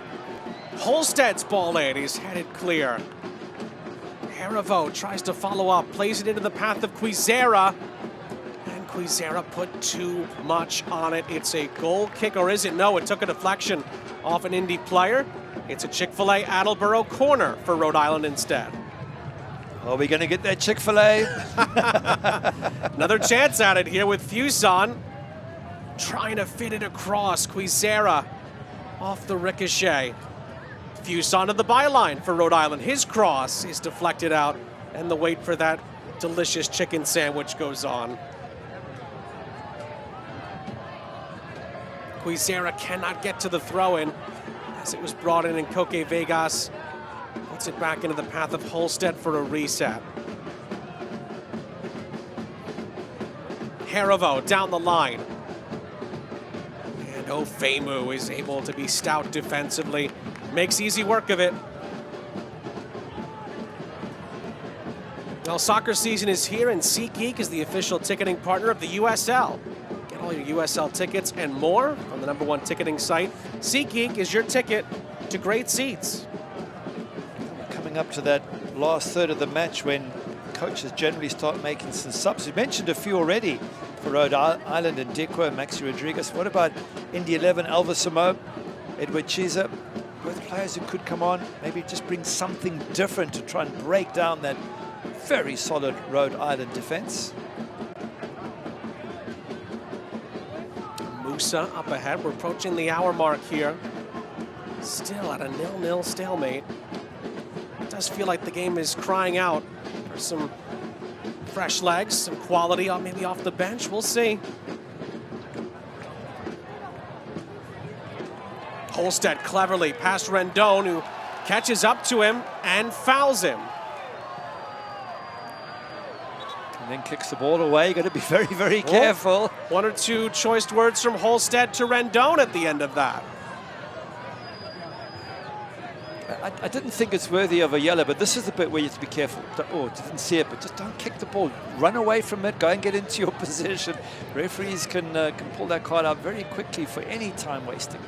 Holstead's ball in. He's headed clear. Harivo tries to follow up, plays it into the path of Quizera. And Quizera put too much on it. It's a goal kick, or is it? No, it took a deflection off an Indy player. It's a Chick-fil-A Attleboro corner for Rhode Island instead. Are we going to get that Chick-fil-A? Another chance at it here with Fusson. Trying to fit it across. Quizera off the ricochet. Fusson to the byline for Rhode Island. His cross is deflected out, and the wait for that delicious chicken sandwich goes on. Quizera cannot get to the throw-in as it was brought in, and Koke Vegas puts it back into the path of Holstead for a reset. Harivo down the line. And Ofemu is able to be stout defensively. Makes easy work of it. Well, soccer season is here, and SeatGeek is the official ticketing partner of the USL. Get all your USL tickets and more on the #1 ticketing site. SeatGeek is your ticket to great seats. coming up to that last third of the match when coaches generally start making some subs. You mentioned a few already for Rhode Island and Deco, Maxi Rodriguez. What about Indy 11, Alva Samo, Edward Chiesa? Both players who could come on, maybe just bring something different to try and break down that very solid Rhode Island defense. Musa up ahead. We're approaching the hour mark here. Still at a 0-0 stalemate. It does feel like the game is crying out for some fresh legs, some quality, maybe off the bench. We'll see. Holstead cleverly past Rendon, who catches up to him and fouls him. And then kicks the ball away. You've got to be very, very careful. One or two choice words from Holstead to Rendon at the end of that. I didn't think it's worthy of a yellow, but this is the bit where you have to be careful. Oh, didn't see it, but just don't kick the ball. Run away from it. Go and get into your position. Referees can pull that card out very quickly for any time wasting.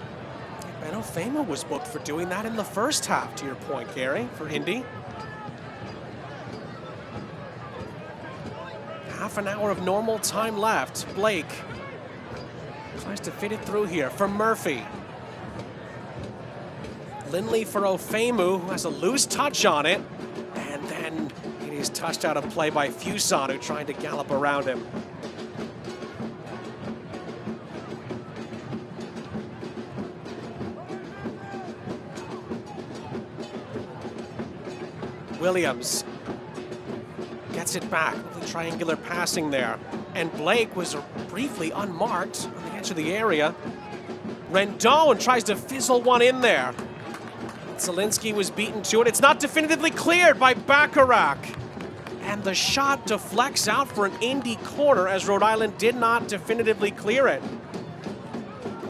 Benno Famo was booked for doing that in the first half, to your point, Gary, for Indy. Half an hour of normal time left. Blake tries to fit it through here for Murphy. Lindley for Ofemu, who has a loose touch on it. And then it is touched out of play by Fuson, who tried to gallop around him. Williams gets it back with the triangular passing there. And Blake was briefly unmarked on the edge of the area. Rendon tries to fizzle one in there. Zielinski was beaten to it. It's not definitively cleared by Bacharach. And the shot deflects out for an Indy corner as Rhode Island did not definitively clear it.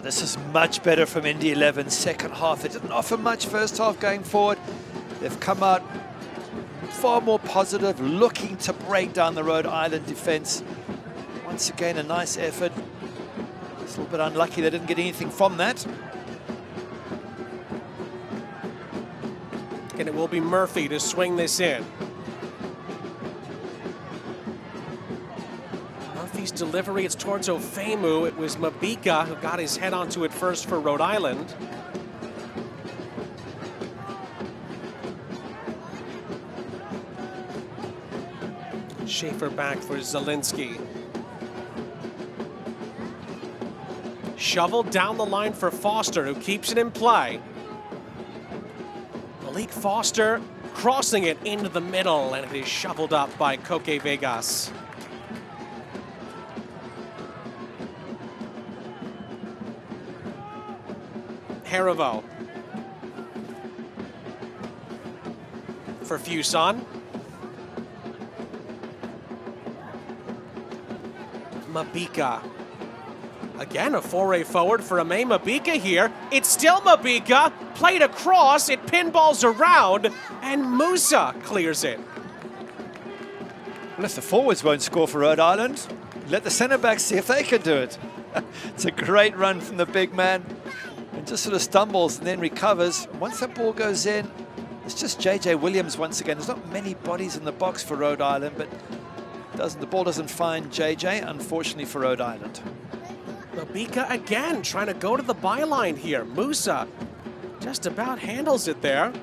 This is much better from Indy 11 second half. They didn't offer much first half going forward. They've come out far more positive, looking to break down the Rhode Island defense. Once again, a nice effort. It's a little bit unlucky they didn't get anything from that. And it will be Murphy to swing this in. Murphy's delivery, it's towards Ofemu. It was Mabika who got his head onto it first for Rhode Island. Schaefer back for Zielinski. Shoveled down the line for Foster, who keeps it in play. Malik Foster crossing it into the middle, and it is shoveled up by Coque Vegas. Harivo for Fuson. Mabika. Again, a foray forward for Ame Mabika here. It's still Mabika. Played across, it pinballs around, and Musa clears it. Well, if the forwards won't score for Rhode Island, let the centre backs see if they can do it. It's a great run from the big man. And just sort of stumbles and then recovers. Once that ball goes in, it's just JJ Williams once again. There's not many bodies in the box for Rhode Island, but the ball doesn't find JJ, unfortunately for Rhode Island. Mabika again trying to go to the byline here. Musa just about handles it there.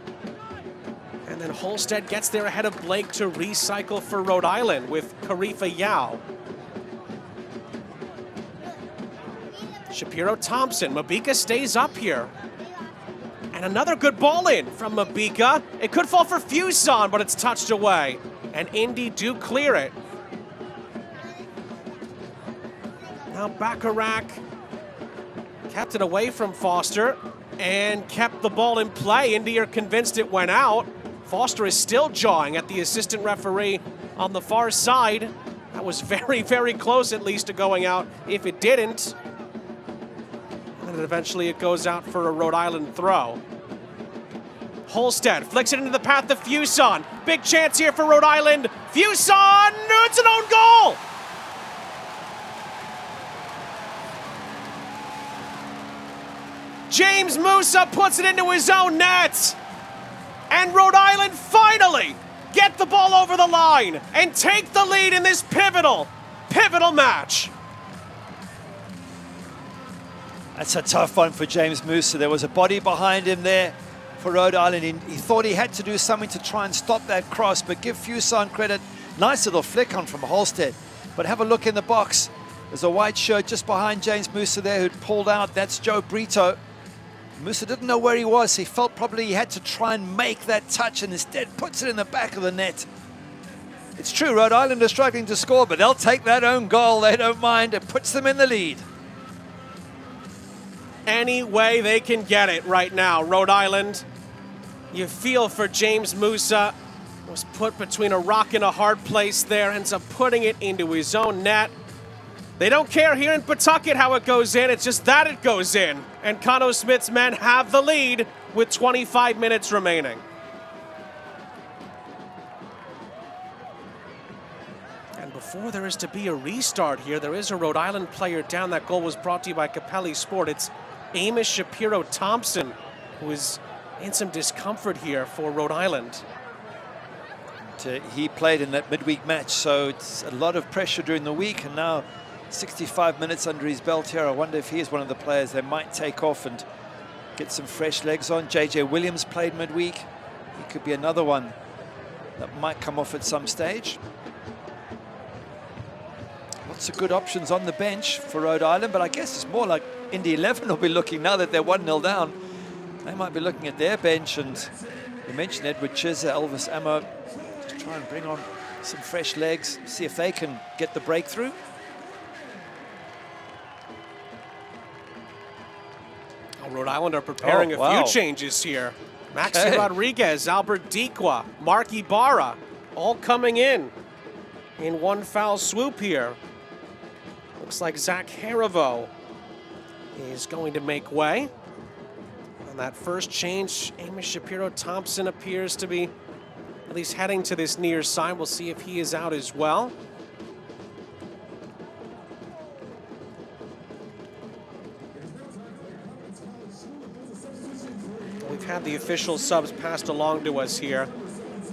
And then Holstead gets there ahead of Blake to recycle for Rhode Island with Karifa Yao. Shapiro Thompson. Mabika stays up here. And another good ball in from Mabika. It could fall for Fuson, but it's touched away. And Indy do clear it. Now Bacharach kept it away from Foster and kept the ball in play. Indy are convinced it went out. Foster is still jawing at the assistant referee on the far side. That was very, very close at least to going out if it didn't. And then eventually it goes out for a Rhode Island throw. Holstead flicks it into the path of Fuson. Big chance here for Rhode Island. Fuson, it's an own goal! James Musa puts it into his own net. And Rhode Island finally get the ball over the line and take the lead in this pivotal match. That's a tough one for James Musa. There was a body behind him there for Rhode Island. He thought he had to do something to try and stop that cross, but give Fuson credit. Nice little flick on from Halstead. But have a look in the box. There's a white shirt just behind James Musa there who'd pulled out. That's Joe Brito. Musa didn't know where he was. He felt probably he had to try and make that touch and instead puts it in the back of the net. It's true, Rhode Island are struggling to score, but they'll take that own goal. They don't mind. It puts them in the lead. Any way they can get it right now, Rhode Island. You feel for James Musa. Was put between a rock and a hard place there, ends up putting it into his own net. They don't care here in Pawtucket how it goes in, it's just that it goes in. And Cano Smith's men have the lead with 25 minutes remaining. And before there is to be a restart here, there is a Rhode Island player down. That goal was brought to you by Capelli Sport. It's Amos Shapiro-Thompson, who is in some discomfort here for Rhode Island. He played in that midweek match, so it's a lot of pressure during the week, and now 65 minutes under his belt here. I wonder if he is one of the players they might take off and get some fresh legs on. JJ Williams played midweek. He could be another one that might come off at some stage. Lots of good options on the bench for Rhode Island, but I guess it's more like Indy 11 will be looking now that they're 1-0 down. They might be looking at their bench, and you mentioned Edward Chizza, Elvis Ammo. Try and bring on some fresh legs, see if they can get the breakthrough. Rhode Island are preparing a few changes here. Maxi Rodriguez, Albert Dequa, Mark Ibarra, all coming in one foul swoop here. Looks like Zach Harivo is going to make way. On that first change, Amos Shapiro-Thompson appears to be at least heading to this near side. We'll see if he is out as well. We've had the official subs passed along to us here.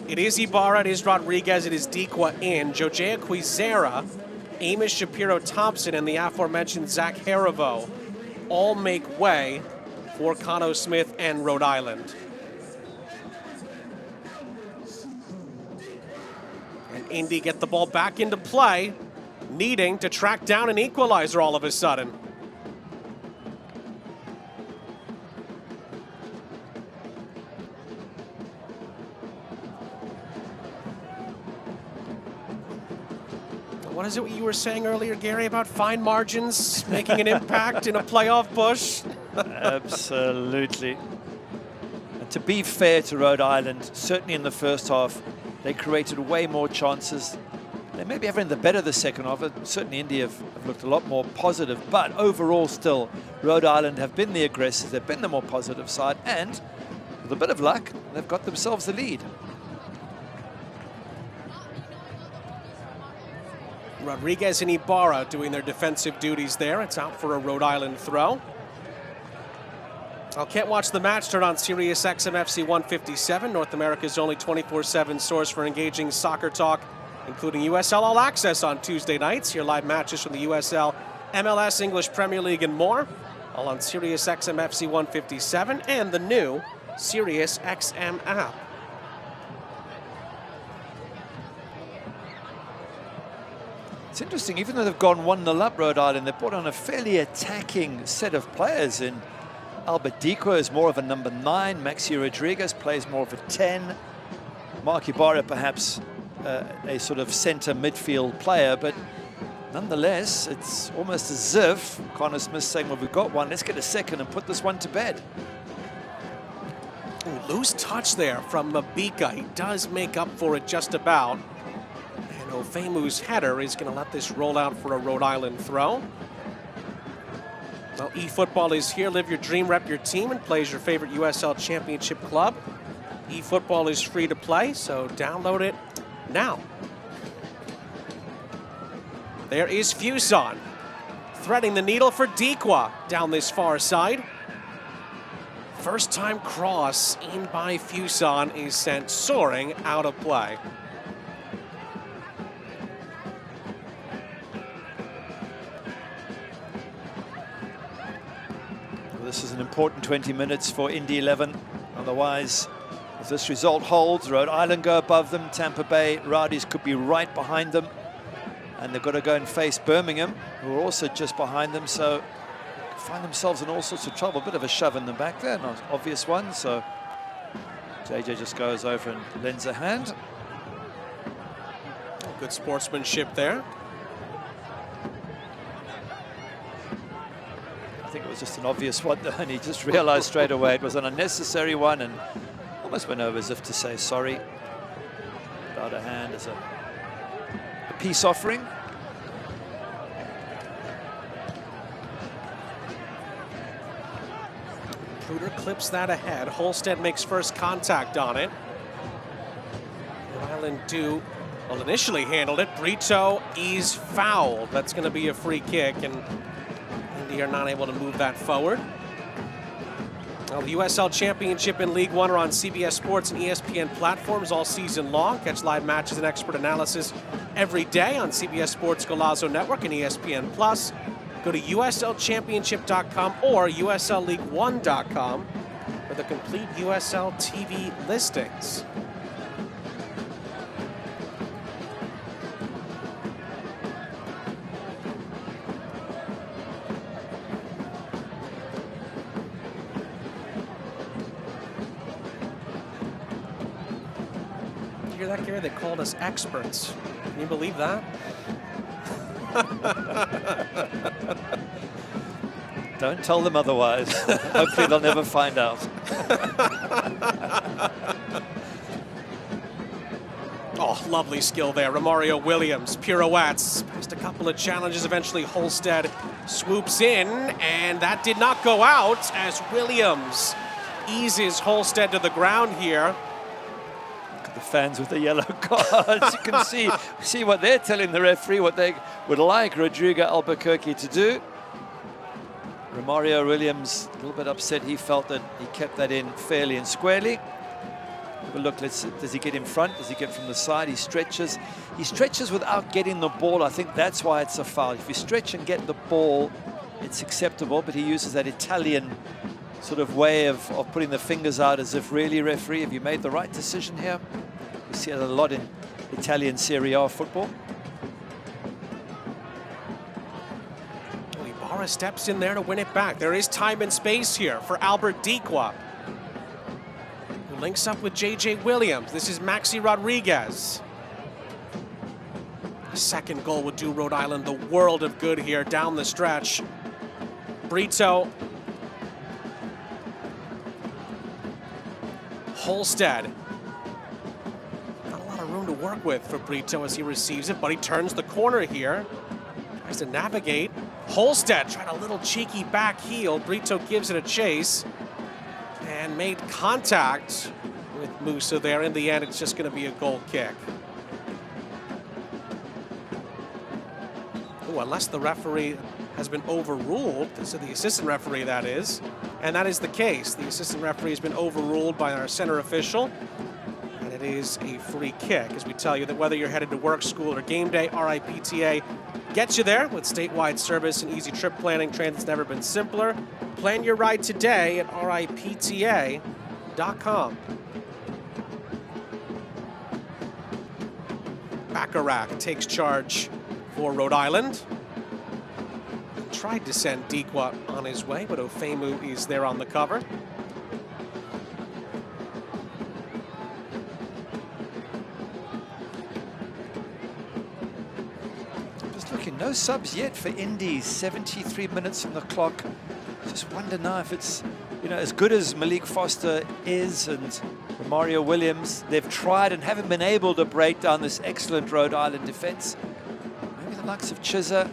It is Ibarra, it is Rodriguez, it is Dequa in. Jojea Quizera, Amos Shapiro-Thompson, and the aforementioned Zach Harivo all make way for Cano Smith and Rhode Island. And Indy get the ball back into play, needing to track down an equalizer all of a sudden. What is it you were saying earlier, Gary, about fine margins making an impact in a playoff push? Absolutely. And to be fair to Rhode Island, certainly in the first half, they created way more chances. They may be having the better the second half. Certainly Indy have looked a lot more positive, but overall still, Rhode Island have been the aggressors. They've been the more positive side, and with a bit of luck, they've got themselves the lead. Rodriguez and Ibarra doing their defensive duties there. It's out for a Rhode Island throw. Can't watch the match. Turn on Sirius XM FC 157, North America's only 24/7 source for engaging soccer talk, including USL All Access on Tuesday nights. Your live matches from the USL, MLS, English Premier League, and more. All on Sirius XM FC 157 and the new Sirius XM app. It's interesting, even though they've gone 1-0 up, Rhode Island, they've brought on a fairly attacking set of players in. Albert Dequa is more of a number 9. Maxi Rodriguez plays more of a 10. Mark Ibarra perhaps a sort of center midfield player, but nonetheless, it's almost as if Connor Smith saying, well, we've got one, let's get a second and put this one to bed. Ooh, loose touch there from Mabika. He does make up for it just about. And Ofemu's header is going to let this roll out for a Rhode Island throw. Well, eFootball is here. Live your dream, rep your team, and play as your favorite USL Championship club. eFootball is free to play, so download it now. There is Fuson, threading the needle for Dequa down this far side. First time cross in by Fuson is sent soaring out of play. Well, this is an important 20 minutes for Indy 11. Otherwise, if this result holds, Rhode Island go above them, Tampa Bay Rowdies could be right behind them. And they've got to go and face Birmingham, who are also just behind them, so find themselves in all sorts of trouble. A bit of a shove in the back there, not an obvious one, so JJ just goes over and lends a hand. Good sportsmanship there. I think it was just an obvious one, though, and he just realized straight away it was an unnecessary one and almost went over as if to say sorry. Put out a hand as a peace offering. Pruder clips that ahead. Holstead makes first contact on it. Rhode Island well, initially handled it. Brito is fouled. That's going to be a free kick, and Indy are not able to move that forward. Well, the USL Championship and League One are on CBS Sports and ESPN platforms all season long. Catch live matches and expert analysis every day on CBS Sports Golazo Network and ESPN Plus. Go to USLChampionship.com or USLLeague1.com for the complete USL TV listings. Did you hear that, Gary? They called us experts. Can you believe that? Don't tell them otherwise. Hopefully they'll never find out. Oh, lovely skill there. Romario Williams, pirouettes, past a couple of challenges. Eventually Holstead swoops in, and that did not go out as Williams eases Holstead to the ground here. The fans with the yellow cards. You can see what they're telling the referee, what they would like Rodrigo Albuquerque to do. Romario Williams a little bit upset. He felt that he kept that in fairly and squarely. Have a look. Does he get in front? Does he get from the side? He stretches. He stretches without getting the ball. I think that's why it's a foul. If you stretch and get the ball, it's acceptable, but he uses that Italian sort of way of putting the fingers out as if, really, referee, have you made the right decision here? We see it a lot in Italian Serie A football. Ibarra steps in there to win it back. There is time and space here for Albert Diqua, who links up with JJ Williams. This is Maxi Rodriguez. A second goal would do Rhode Island the world of good here down the stretch. Brito. Holstead. Not a lot of room to work with for Brito as he receives it, but he turns the corner here. Tries to navigate. Holstead tried a little cheeky back heel. Brito gives it a chase and made contact with Musa there. In the end, it's just going to be a goal kick. Ooh, unless the referee has been overruled, so the assistant referee, that is. And that is the case. The assistant referee has been overruled by our center official. And it is a free kick, as we tell you that whether you're headed to work, school, or game day, RIPTA gets you there with statewide service and easy trip planning. Transit's never been simpler. Plan your ride today at RIPTA.com. Bacharach takes charge for Rhode Island. Tried to send Diqua on his way, but Ofemu is there on the cover. Just looking, no subs yet for Indy. 73 minutes on the clock. Just wonder now if it's, as good as Malik Foster is and Romario Williams, they've tried and haven't been able to break down this excellent Rhode Island defense. Maybe the likes of Chizza,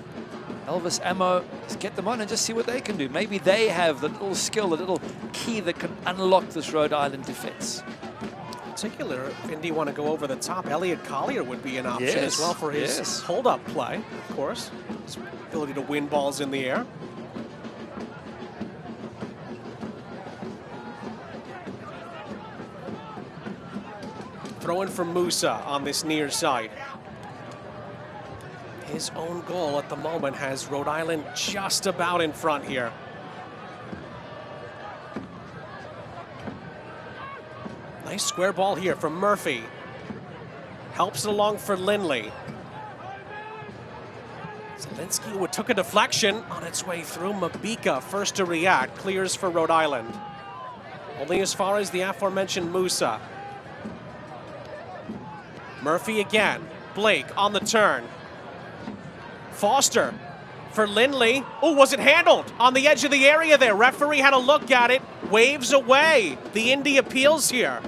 Elvis Ammo, just get them on and just see what they can do. Maybe they have the little skill, the little key that can unlock this Rhode Island defense. In particular, if Indy want to go over the top, Elliot Collier would be an option as well for his hold-up play, of course. His ability to win balls in the air. Throw in for Musa on this near side. His own goal at the moment has Rhode Island just about in front here. Nice square ball here from Murphy. Helps it along for Lindley. Zielinski, who took a deflection on its way through. Mabika first to react, clears for Rhode Island. Only as far as the aforementioned Musa. Murphy again. Blake on the turn. Foster for Lindley. Oh, was it handled on the edge of the area there? Referee had a look at it, waves away. The Indy appeals here.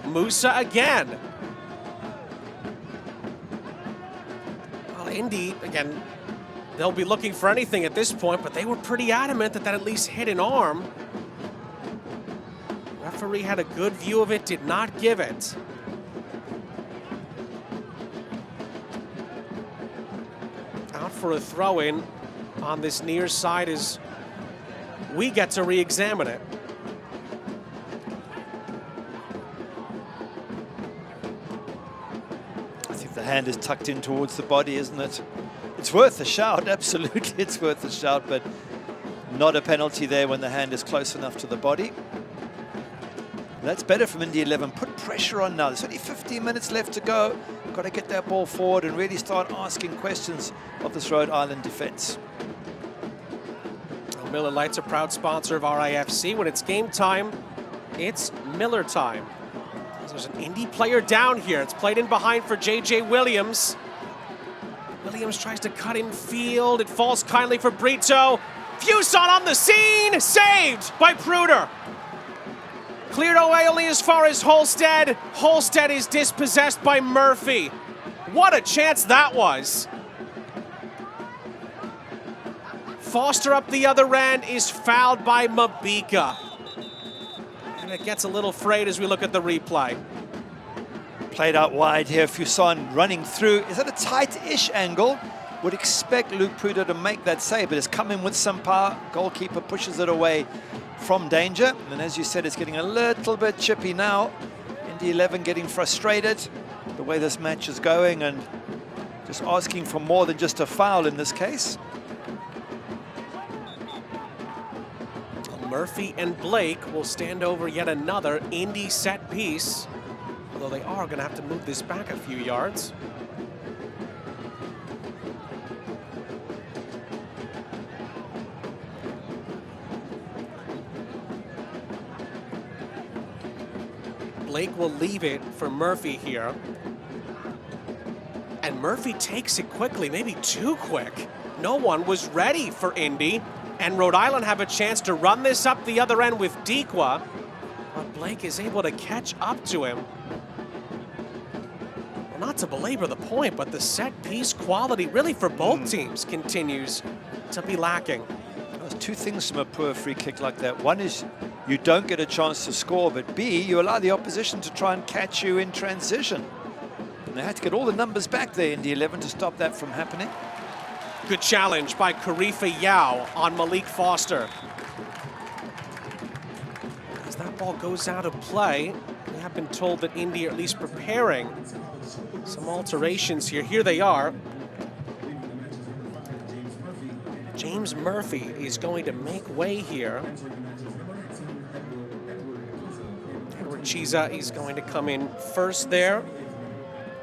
Musa again. Well, Indy, again, they'll be looking for anything at this point, but they were pretty adamant that at least hit an arm. Referee had a good view of it, did not give it. Out for a throw-in on this near side as we get to re-examine it. I think the hand is tucked in towards the body, isn't it? It's worth a shout, absolutely it's worth a shout, but not a penalty there when the hand is close enough to the body. That's better from Indy 11. Put pressure on now. There's only 15 minutes left to go. Got to get that ball forward and really start asking questions of this Rhode Island defense. Well, Miller Lite's a proud sponsor of RIFC. When it's game time, it's Miller time. There's an Indy player down here. It's played in behind for J.J. Williams. Williams tries to cut in field. It falls kindly for Brito. Fuson on the scene. Saved by Pruder. Cleared away only as far as Holstead. Holstead is dispossessed by Murphy. What a chance that was. Foster up the other end is fouled by Mabika. And it gets a little frayed as we look at the replay. Played out wide here, Fuson running through. Is that a tight-ish angle? Would expect Luke Pruder to make that save, but it's come in with some power. Goalkeeper pushes it away from danger. And as you said, it's getting a little bit chippy now. Indy 11 getting frustrated the way this match is going and just asking for more than just a foul in this case. Murphy and Blake will stand over yet another Indy set piece, although they are going to have to move this back a few yards. Blake will leave it for Murphy here. And Murphy takes it quickly, maybe too quick. No one was ready for Indy. And Rhode Island have a chance to run this up the other end with Dequa. But Blake is able to catch up to him. Well, not to belabor the point, but the set piece quality really for both teams continues to be lacking. There's two things from a poor free kick like that. One is you don't get a chance to score, but B, you allow the opposition to try and catch you in transition. And they had to get all the numbers back there in the 11 to stop that from happening. Good challenge by Karifa Yao on Malik Foster. As that ball goes out of play, we have been told that Indy are at least preparing some alterations here. Here they are. James Murphy is going to make way here. Edward Chiza is going to come in first there.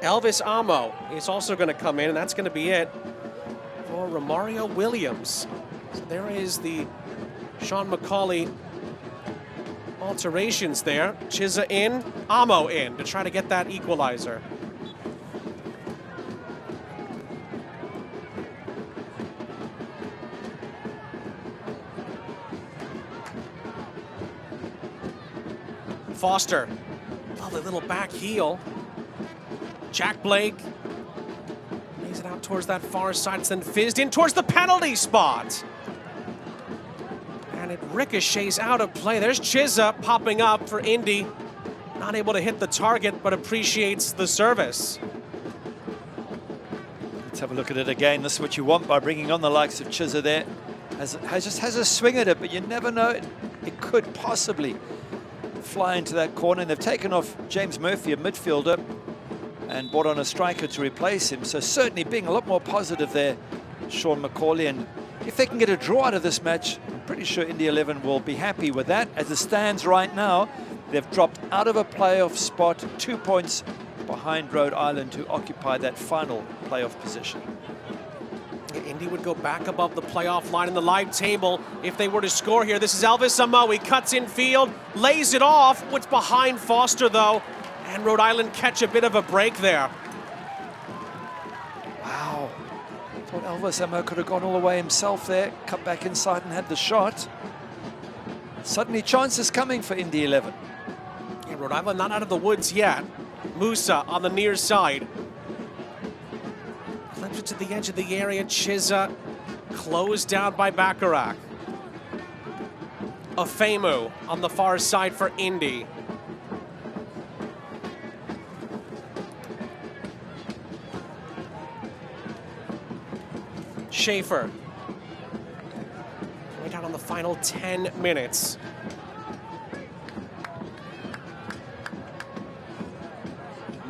Elvis Amo is also going to come in, and that's going to be it for Romario Williams. So there is the Sean McCauley alterations there. Chiza in, Amo in to try to get that equalizer. Foster, lovely little back heel. Jack Blake lays it out towards that far side. It's then fizzed in towards the penalty spot. And it ricochets out of play. There's Chiza popping up for Indy. Not able to hit the target, but appreciates the service. Let's have a look at it again. This is what you want by bringing on the likes of Chiza there. Just has a swing at it, but you never know. It could possibly fly into that corner, and they've taken off James Murphy, a midfielder, and brought on a striker to replace him. So certainly being a lot more positive there, Sean McCauley. And if they can get a draw out of this match, I'm pretty sure Indy 11 will be happy with that. As it stands right now, they've dropped out of a playoff spot, 2 points behind Rhode Island to occupy that final playoff position. Indy would go back above the playoff line in the live table if they were to score here. This is Elvis Amo. He cuts in field, lays it off. What's behind Foster, though? And Rhode Island catch a bit of a break there. Wow. Thought Elvis Amo could have gone all the way himself there, cut back inside and had the shot. Suddenly chances coming for Indy 11. Yeah, Rhode Island not out of the woods yet. Musa on the near side. Clips it to the edge of the area. Chiza closed down by Bacharach. Afemu on the far side for Indy. Schaefer. Way down on the final 10 minutes.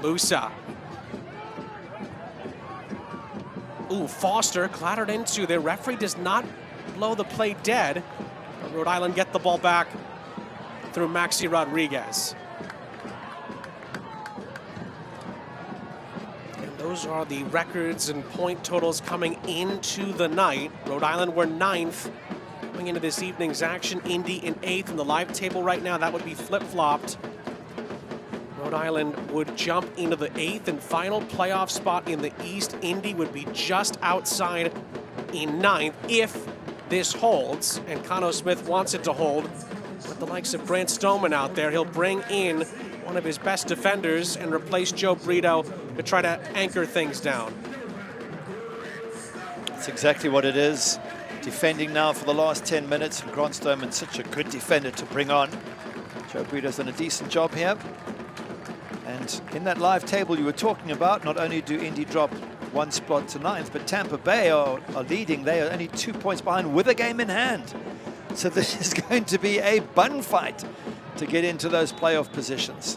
Musa. Ooh, Foster clattered into. The referee does not blow the play dead. But Rhode Island get the ball back through Maxi Rodriguez. And those are the records and point totals coming into the night. Rhode Island were 9th coming into this evening's action. Indy in 8th in the live table right now. That would be flip-flopped. Rhode Island would jump into the 8th and final playoff spot in the East. Indy would be just outside in 9th if this holds, and Cano Smith wants it to hold. With the likes of Brant Stoneman out there, he'll bring in one of his best defenders and replace Joe Brito to try to anchor things down. That's exactly what it is. Defending now for the last 10 minutes. Grant Stoneman, such a good defender to bring on. Joe Brito's done a decent job here. And in that live table you were talking about, not only do Indy drop one spot to 9th, but Tampa Bay are leading. They are only 2 points behind with a game in hand. So this is going to be a bun fight to get into those playoff positions.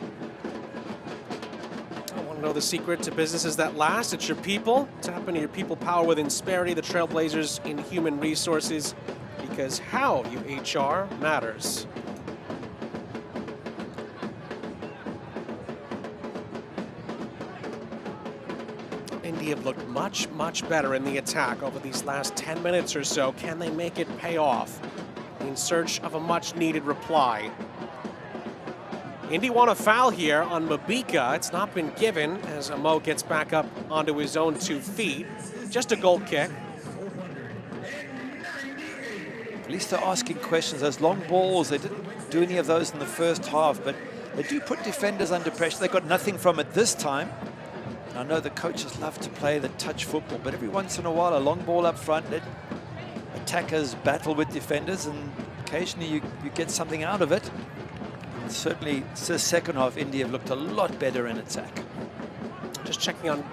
I want to know the secret to businesses that last. It's your people. Tap into your people power with Insperity, the trailblazers in human resources, because how you HR matters. Indy have looked much, much better in the attack over these last 10 minutes or so. Can they make it pay off? In search of a much-needed reply. Indy want a foul here on Mabika. It's not been given as Amo gets back up onto his own 2 feet. Just a goal kick. At least they're asking questions. Those long balls, they didn't do any of those in the first half, but they do put defenders under pressure. They got nothing from it this time. I know the coaches love to play the touch football, but every once in a while, a long ball up front, let attackers battle with defenders, and occasionally you get something out of it. And certainly, the second half, Indy have looked a lot better in attack. Just checking on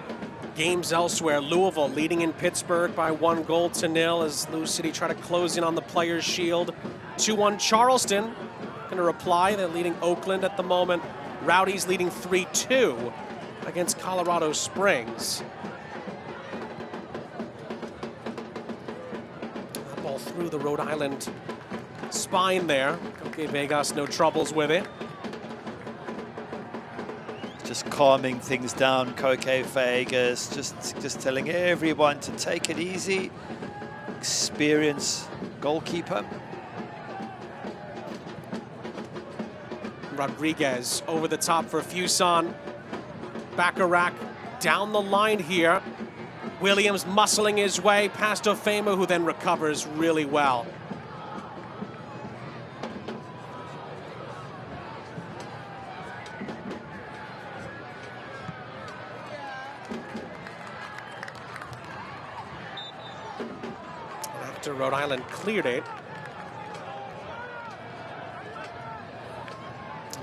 games elsewhere. Louisville leading in Pittsburgh by 1-0 as Lou City try to close in on the Players' Shield. 2-1 Charleston. Going to reply. They're leading Oakland at the moment. Rowdy's leading 3-2. Against Colorado Springs. That ball through the Rhode Island spine there. Okay, Vegas, no troubles with it. Just calming things down, Koke Vegas, just telling everyone to take it easy. Experienced goalkeeper. Rodriguez over the top for Fuson. Bacharach down the line here. Williams muscling his way past Afemu, who then recovers really well. And after Rhode Island cleared it,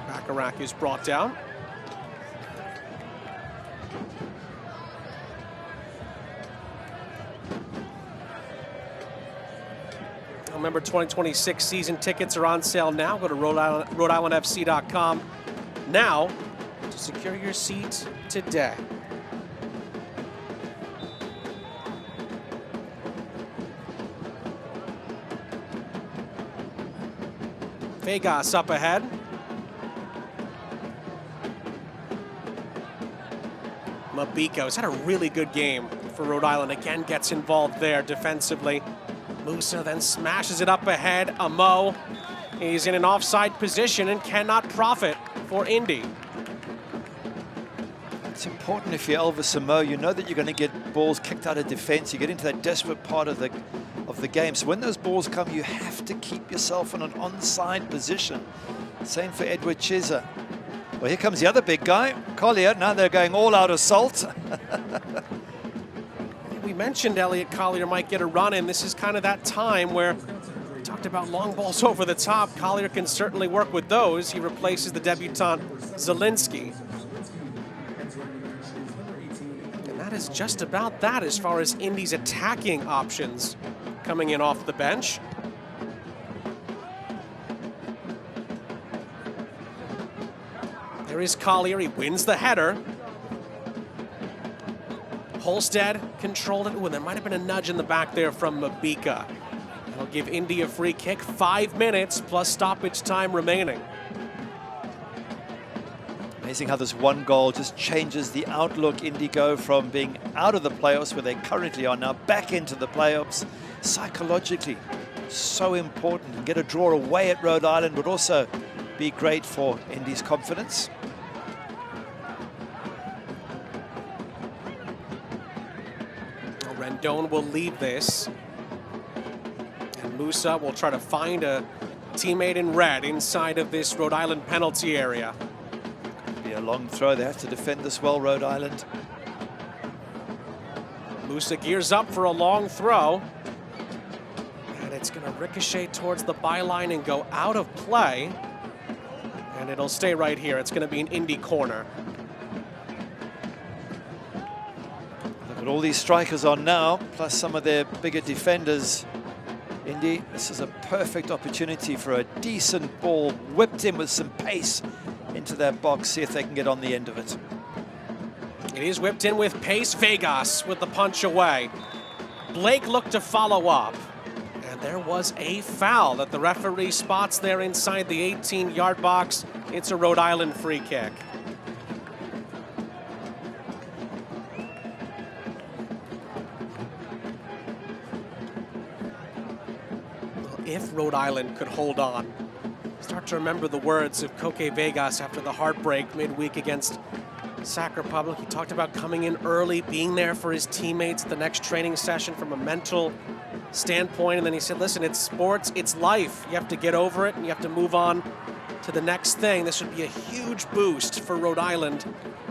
Bacharach is brought down. Remember, 2026 season tickets are on sale now. Go to RhodeIslandFC.com now to secure your seat today. Vegas up ahead. Mabika has had a really good game for Rhode Island. Again, gets involved there defensively. Musa then smashes it up ahead. Amo, he's in an offside position and cannot profit for Indy. It's important if you're Elvis Amo, you know that you're going to get balls kicked out of defense. You get into that desperate part of the game. So when those balls come, you have to keep yourself in an onside position. Same for Edward Chiesa. Well, here comes the other big guy, Collier. Now they're going all out assault. We mentioned Elliot Collier might get a run in. This is kind of that time where we talked about long balls over the top. Collier can certainly work with those. He replaces the debutant Zielinski. And that is just about that as far as Indy's attacking options coming in off the bench. There is Collier, he wins the header. Holstead controlled it. Ooh, there might have been a nudge in the back there from Mabika. That'll give Indy a free kick, 5 minutes plus stoppage time remaining. Amazing how this one goal just changes the outlook. Indy go from being out of the playoffs, where they currently are now, back into the playoffs. Psychologically, so important. And get a draw away at Rhode Island would also be great for Indy's confidence. Rendon will lead this. And Musa will try to find a teammate in red inside of this Rhode Island penalty area. Be a long throw. They have to defend this well, Rhode Island. Musa gears up for a long throw. And it's going to ricochet towards the byline and go out of play. And it'll stay right here. It's going to be an Indy corner. Look at all these strikers on now, plus some of their bigger defenders. Indy, this is a perfect opportunity for a decent ball, whipped in with some pace into that box, see if they can get on the end of it. It is whipped in with pace. Vegas with the punch away. Blake looked to follow up. And there was a foul that the referee spots there inside the 18-yard box. It's a Rhode Island free kick. If Rhode Island could hold on, start to remember the words of Koke Vegas after the heartbreak midweek against Sac Republic. He talked about coming in early, being there for his teammates at the next training session from a mental standpoint. And then he said, listen, it's sports, it's life. You have to get over it and you have to move on to the next thing. This would be a huge boost for Rhode Island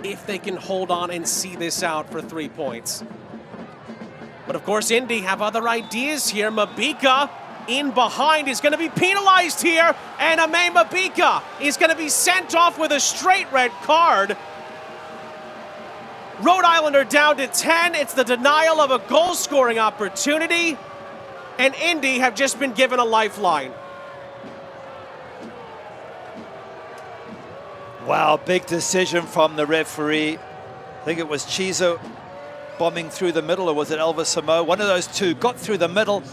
if they can hold on and see this out for 3 points. But of course, Indy have other ideas here. Mabika in behind is going to be penalized here, and Ame Mabika is going to be sent off with a straight red card. Rhode Island are down to 10. It's the denial of a goal-scoring opportunity, and Indy have just been given a lifeline. Wow, big decision from the referee. I think it was Chiesa bombing through the middle, or was it Elvis Amo? One of those two got through the middle,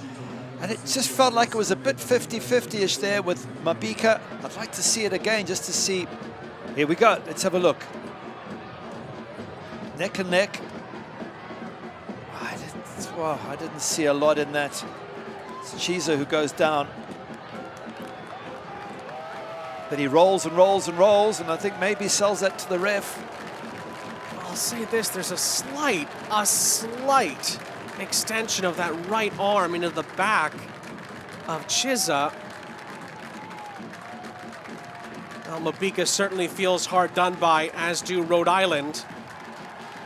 and it just felt like it was a bit 50-50-ish there with Mabika. I'd like to see it again just to see. Here we go. Let's have a look. Neck and neck. I didn't see a lot in that. It's Chiesa who goes down. But he rolls and rolls and rolls, and I think maybe sells that to the ref. I'll say this, there's a slight extension of that right arm into the back of Chiesa. Well, Mabika certainly feels hard done by, as do Rhode Island,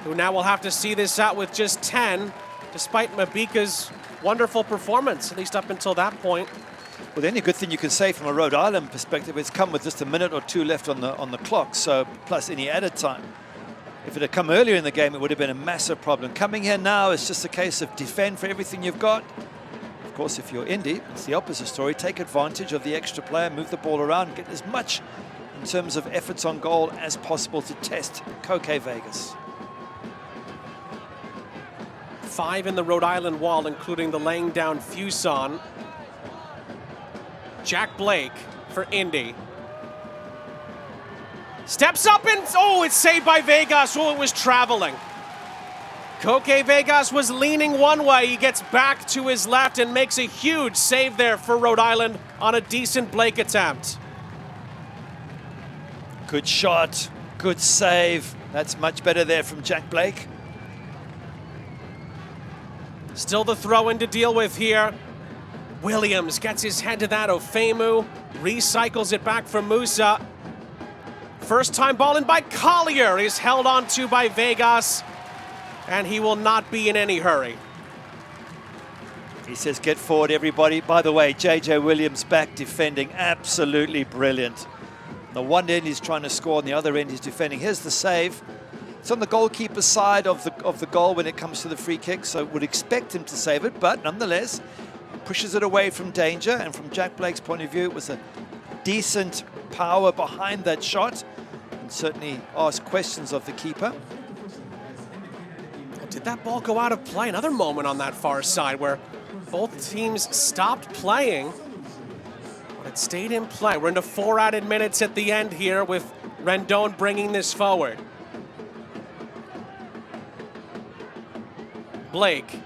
who now will have to see this out with just 10, despite Mabika's wonderful performance, at least up until that point. Well, the only good thing you can say from a Rhode Island perspective is come with just a minute or two left on the clock, so plus any added time. If it had come earlier in the game, it would have been a massive problem. Coming here now, it's just a case of defend for everything you've got. Of course, if you're Indy, it's the opposite story. Take advantage of the extra player, move the ball around, get as much in terms of efforts on goal as possible to test Koke Vegas. 5 in the Rhode Island wall, including the laying down Fuson. Jack Blake for Indy. Steps up and, oh, it's saved by Vegas. Oh, it was traveling. Koke Vegas was leaning one way. He gets back to his left and makes a huge save there for Rhode Island on a decent Blake attempt. Good shot, good save. That's much better there from Jack Blake. Still the throw-in to deal with here. Williams gets his head to that. Ofemu recycles it back for Musa. First time ball in by Collier is held on to by Vegas, and he will not be in any hurry. He says, get forward, everybody. By the way, JJ Williams back defending, absolutely brilliant. On the one end, he's trying to score. On the other end, he's defending. Here's the save. It's on the goalkeeper's side of the goal when it comes to the free kick, so would expect him to save it, but nonetheless, pushes it away from danger. And from Jack Blake's point of view, it was a decent power behind that shot, and certainly asked questions of the keeper. Did that ball go out of play? Another moment on that far side where both teams stopped playing, but it stayed in play. We're into 4 added minutes at the end here with Rendon bringing this forward. Blake.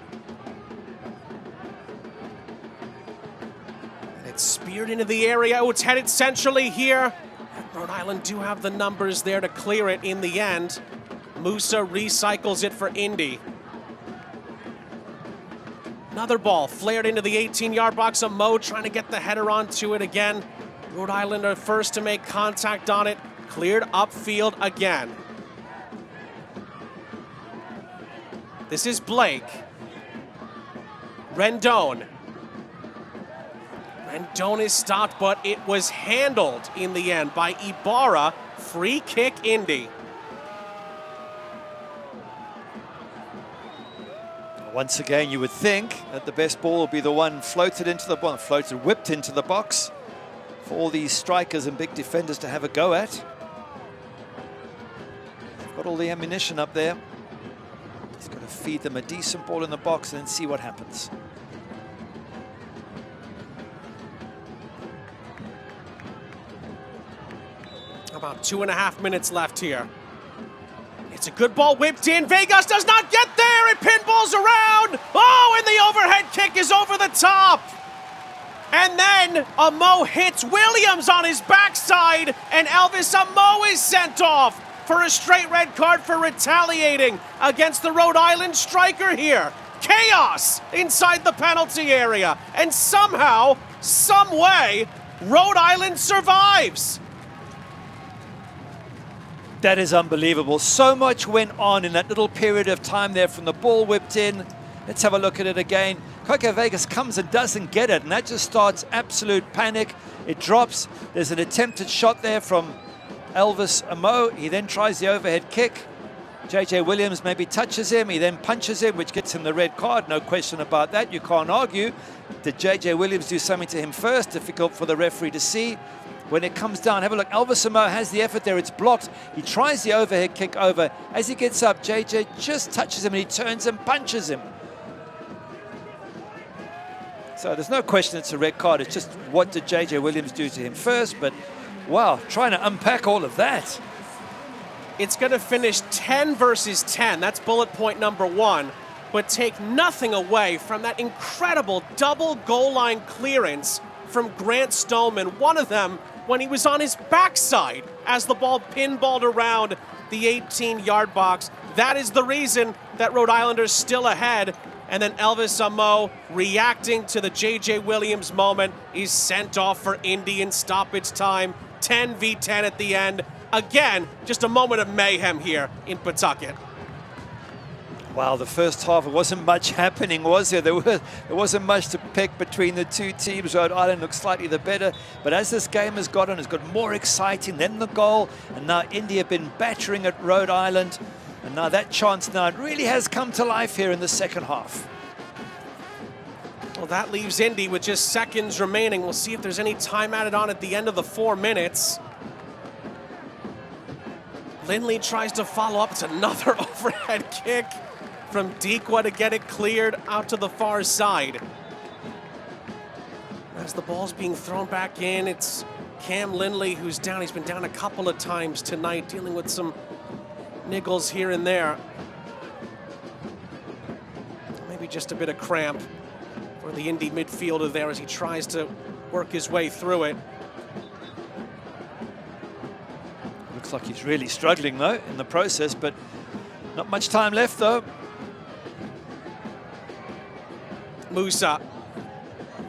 And it's speared into the area. Oh, it's headed centrally here. And Rhode Island do have the numbers there to clear it in the end. Musa recycles it for Indy. Another ball flared into the 18-yard box of Mo trying to get the header onto it again. Rhode Island are first to make contact on it. Cleared upfield again. This is Blake. Rendon. Rendon is stopped, but it was handled in the end by Ibarra. Free kick, Indy. Once again, you would think that the best ball will be the one floated into the box, whipped into the box for all these strikers and big defenders to have a go at. They've got all the ammunition up there. He's got to feed them a decent ball in the box and then see what happens. About 2.5 minutes left here. It's a good ball whipped in. Vegas does not get there. It pinballs around. Oh, and the overhead kick is over the top. And then Amo hits Williams on his backside, and Elvis Amo is sent off for a straight red card for retaliating against the Rhode Island striker here. Chaos inside the penalty area. And somehow, some way, Rhode Island survives. That is unbelievable. So much went on in that little period of time there from the ball whipped in. Let's have a look at it again. Koke Vegas comes and doesn't get it, and that just starts absolute panic. It drops. There's an attempted shot there from Elvis Amo. He then tries the overhead kick. JJ Williams maybe touches him. He then punches him, which gets him the red card. No question about that. You can't argue. Did JJ Williams do something to him first? Difficult for the referee to see. When it comes down, have a look. Elvis Amo has the effort there. It's blocked. He tries the overhead kick over. As he gets up, JJ just touches him and he turns and punches him. So there's no question it's a red card. It's just what did JJ Williams do to him first? But wow, trying to unpack all of that. It's going to finish 10 versus 10. That's bullet point number 1. But take nothing away from that incredible double goal line clearance from Grant Stoneman. One of them when he was on his backside as the ball pinballed around the 18-yard box. That is the reason that Rhode Island are still ahead. And then Elvis Amo, reacting to the JJ Williams moment, is sent off for Indy in stoppage time. 10 v 10 at the end. Again, just a moment of mayhem here in Pawtucket. Wow, the first half, it wasn't much happening, was there? There wasn't much to pick between the two teams. Rhode Island looks slightly the better. But as this game has gotten, it's got more exciting than the goal. And now Indy have been battering at Rhode Island. And now that chance now, it really has come to life here in the second half. So that leaves Indy with just seconds remaining. We'll see if there's any time added on at the end of the 4 minutes. Lindley tries to follow up. It's another overhead kick from Deekwa to get it cleared out to the far side. As the ball's being thrown back in, it's Cam Lindley who's down. He's been down a couple of times tonight, dealing with some niggles here and there. Maybe just a bit of cramp for the Indy midfielder there as he tries to work his way through it. Looks like he's really struggling though in the process, but not much time left though. Musa.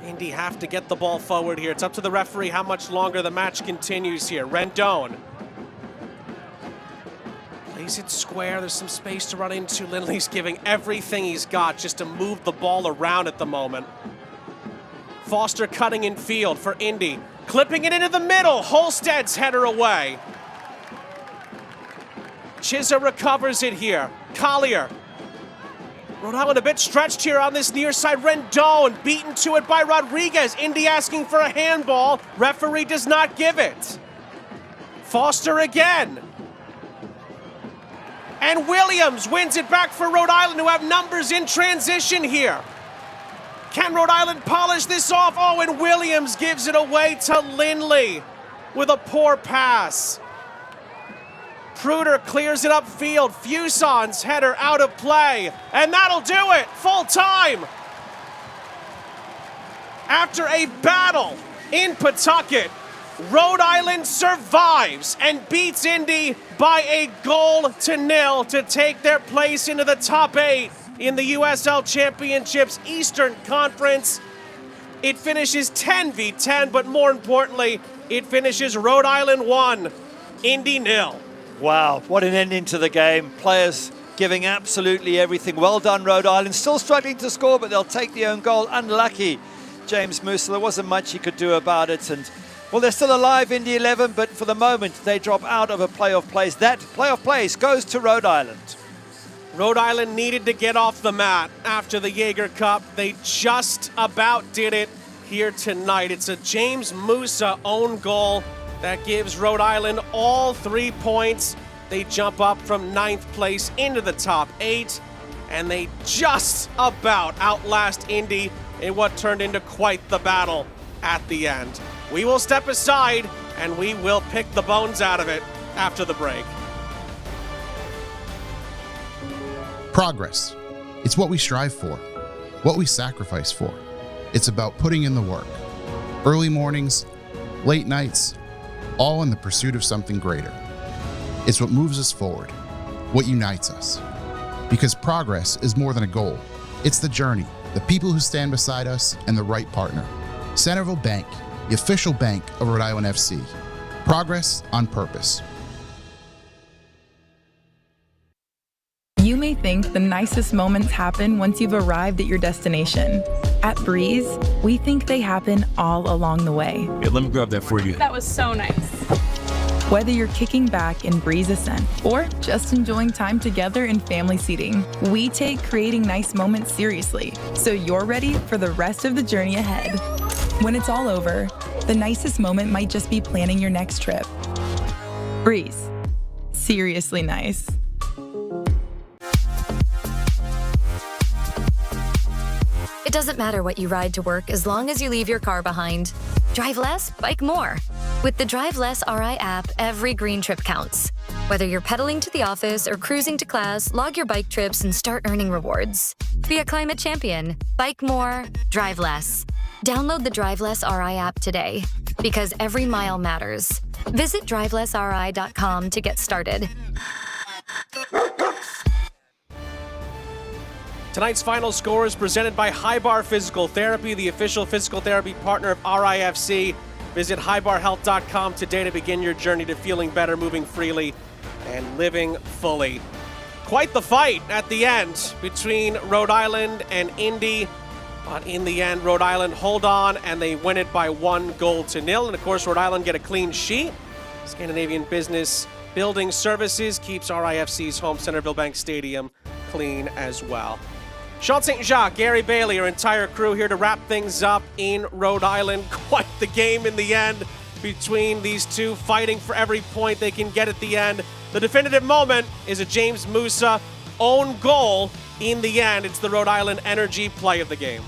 Indy have to get the ball forward here. It's up to the referee how much longer the match continues here. Rendon plays it square. There's some space to run into. Lindley's giving everything he's got just to move the ball around at the moment. Foster cutting in field for Indy. Clipping it into the middle. Holstead's header away. Chizza recovers it here. Collier. Rhode Island a bit stretched here on this near side. Rendon beaten to it by Rodriguez. Indy asking for a handball. Referee does not give it. Foster again. And Williams wins it back for Rhode Island, who have numbers in transition here. Can Rhode Island polish this off? Oh, and Williams gives it away to Lindley with a poor pass. Pruder clears it upfield. Fuson's header out of play. And that'll do it. Full time. After a battle in Pawtucket, Rhode Island survives and beats Indy by 1-0 to take their place into the top 8 in the USL Championship's Eastern Conference. It finishes 10-10, but more importantly, it finishes Rhode Island 1, Indy 0. Wow, what an ending to the game. Players giving absolutely everything. Well done, Rhode Island. Still struggling to score, but they'll take the own goal. Unlucky, James Musa. There wasn't much he could do about it. And, well, they're still alive, Indy 11, but for the moment, they drop out of a playoff place. That playoff place goes to Rhode Island. Rhode Island needed to get off the mat after the Jaeger Cup. They just about did it here tonight. It's a James Musa own goal that gives Rhode Island all 3 points. They jump up from 9th place into the top 8, and they just about outlast Indy in what turned into quite the battle at the end. We will step aside, and we will pick the bones out of it after the break. Progress. It's what we strive for, what we sacrifice for. It's about putting in the work. Early mornings, late nights, all in the pursuit of something greater. It's what moves us forward, what unites us. Because progress is more than a goal. It's the journey, the people who stand beside us, and the right partner. Centerville Bank, the official bank of Rhode Island FC. Progress on purpose. You may think the nicest moments happen once you've arrived at your destination. At Breeze, we think they happen all along the way. Yeah, let me grab that for you. That was so nice. Whether you're kicking back in Breeze Ascent or just enjoying time together in family seating, we take creating nice moments seriously, so you're ready for the rest of the journey ahead. When it's all over, the nicest moment might just be planning your next trip. Breeze. Seriously nice. It doesn't matter what you ride to work as long as you leave your car behind. Drive less, bike more. With the Drive Less RI app, every green trip counts. Whether you're pedaling to the office or cruising to class, log your bike trips and start earning rewards. Be a climate champion. Bike more, drive less. Download the Drive Less RI app today, because every mile matters. Visit drivelessri.com to get started. Tonight's final score is presented by High Bar Physical Therapy, the official physical therapy partner of RIFC. Visit highbarhealth.com today to begin your journey to feeling better, moving freely, and living fully. Quite the fight at the end between Rhode Island and Indy. But in the end, Rhode Island hold on, and they win it by 1-0. And of course, Rhode Island get a clean sheet. Scandinavian Business Building Services keeps RIFC's home Centerville Bank Stadium clean as well. Sean St. Jacques, Gary Bailey, our entire crew here to wrap things up in Rhode Island. Quite the game in the end between these two, fighting for every point they can get at the end. The definitive moment is a James Musa own goal in the end. It's the Rhode Island energy play of the game.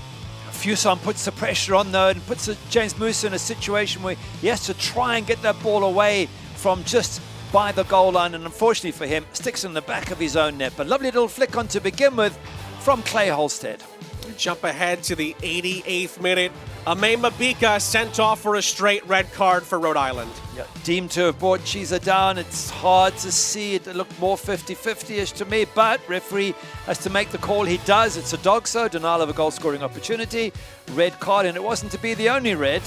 Fuson puts the pressure on, though, and puts James Musa in a situation where he has to try and get that ball away from just by the goal line, and unfortunately for him, sticks in the back of his own net. But lovely little flick on to begin with from Clay Holstead. We jump ahead to the 88th minute. Ame Mabika sent off for a straight red card for Rhode Island. Yeah, deemed to have brought Chiza down. It's hard to see. It looked more 50-50-ish to me, but referee has to make the call. He does. It's a dog, so denial of a goal-scoring opportunity. Red card, and it wasn't to be the only red.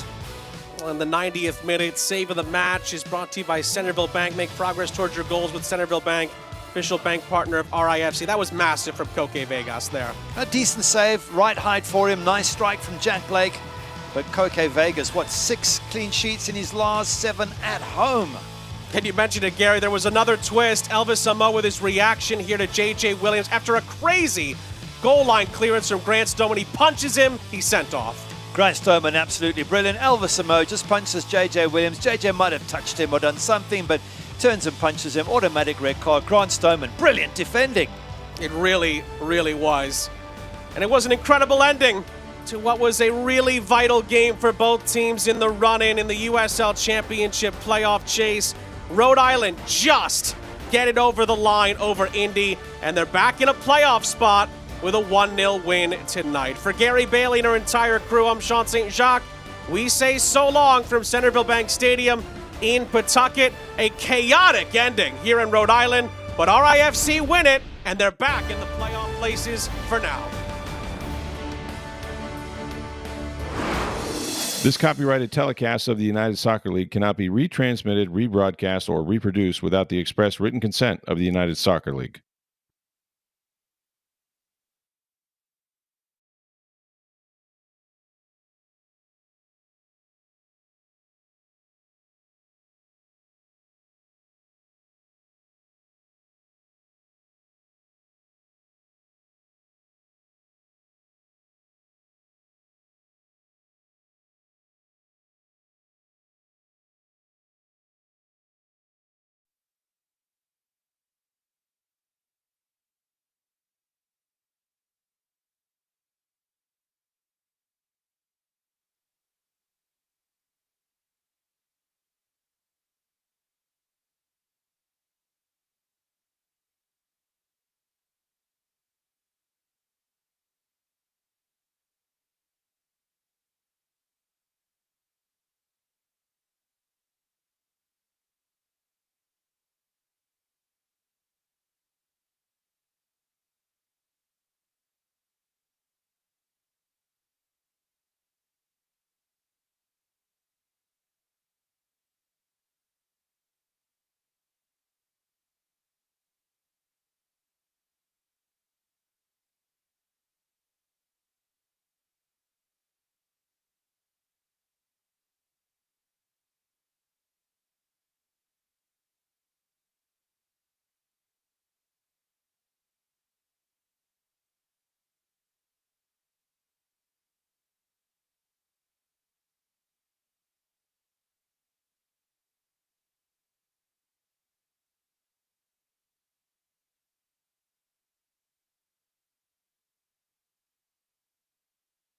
Well, in the 90th minute, save of the match is brought to you by Centerville Bank. Make progress towards your goals with Centerville Bank, official bank partner of RIFC. That was massive from Koke Vegas there. A decent save, right height for him. Nice strike from Jack Blake. But Koke Vegas, 6 clean sheets in his last 7 at home. And you mentioned it, Gary. There was another twist. Elvis Amo with his reaction here to J.J. Williams after a crazy goal line clearance from Grant Stone. When he punches him, he's sent off. Grant Stoneman, absolutely brilliant. Elvis Amo just punches J.J. Williams. J.J. might have touched him or done something, but turns and punches him. Automatic red card. Grant Stoneman, brilliant defending. It really, really was. And it was an incredible ending to what was a really vital game for both teams in the run-in in the USL Championship playoff chase. Rhode Island just get it over the line over Indy, and they're back in a playoff spot with a 1-0 win tonight. For Gary Bailey and our entire crew, I'm Sean St. Jacques. We say so long from Centerville Bank Stadium in Pawtucket. A chaotic ending here in Rhode Island, but RIFC win it, and they're back in the playoff places for now. This copyrighted telecast of the United Soccer League cannot be retransmitted, rebroadcast, or reproduced without the express written consent of the United Soccer League.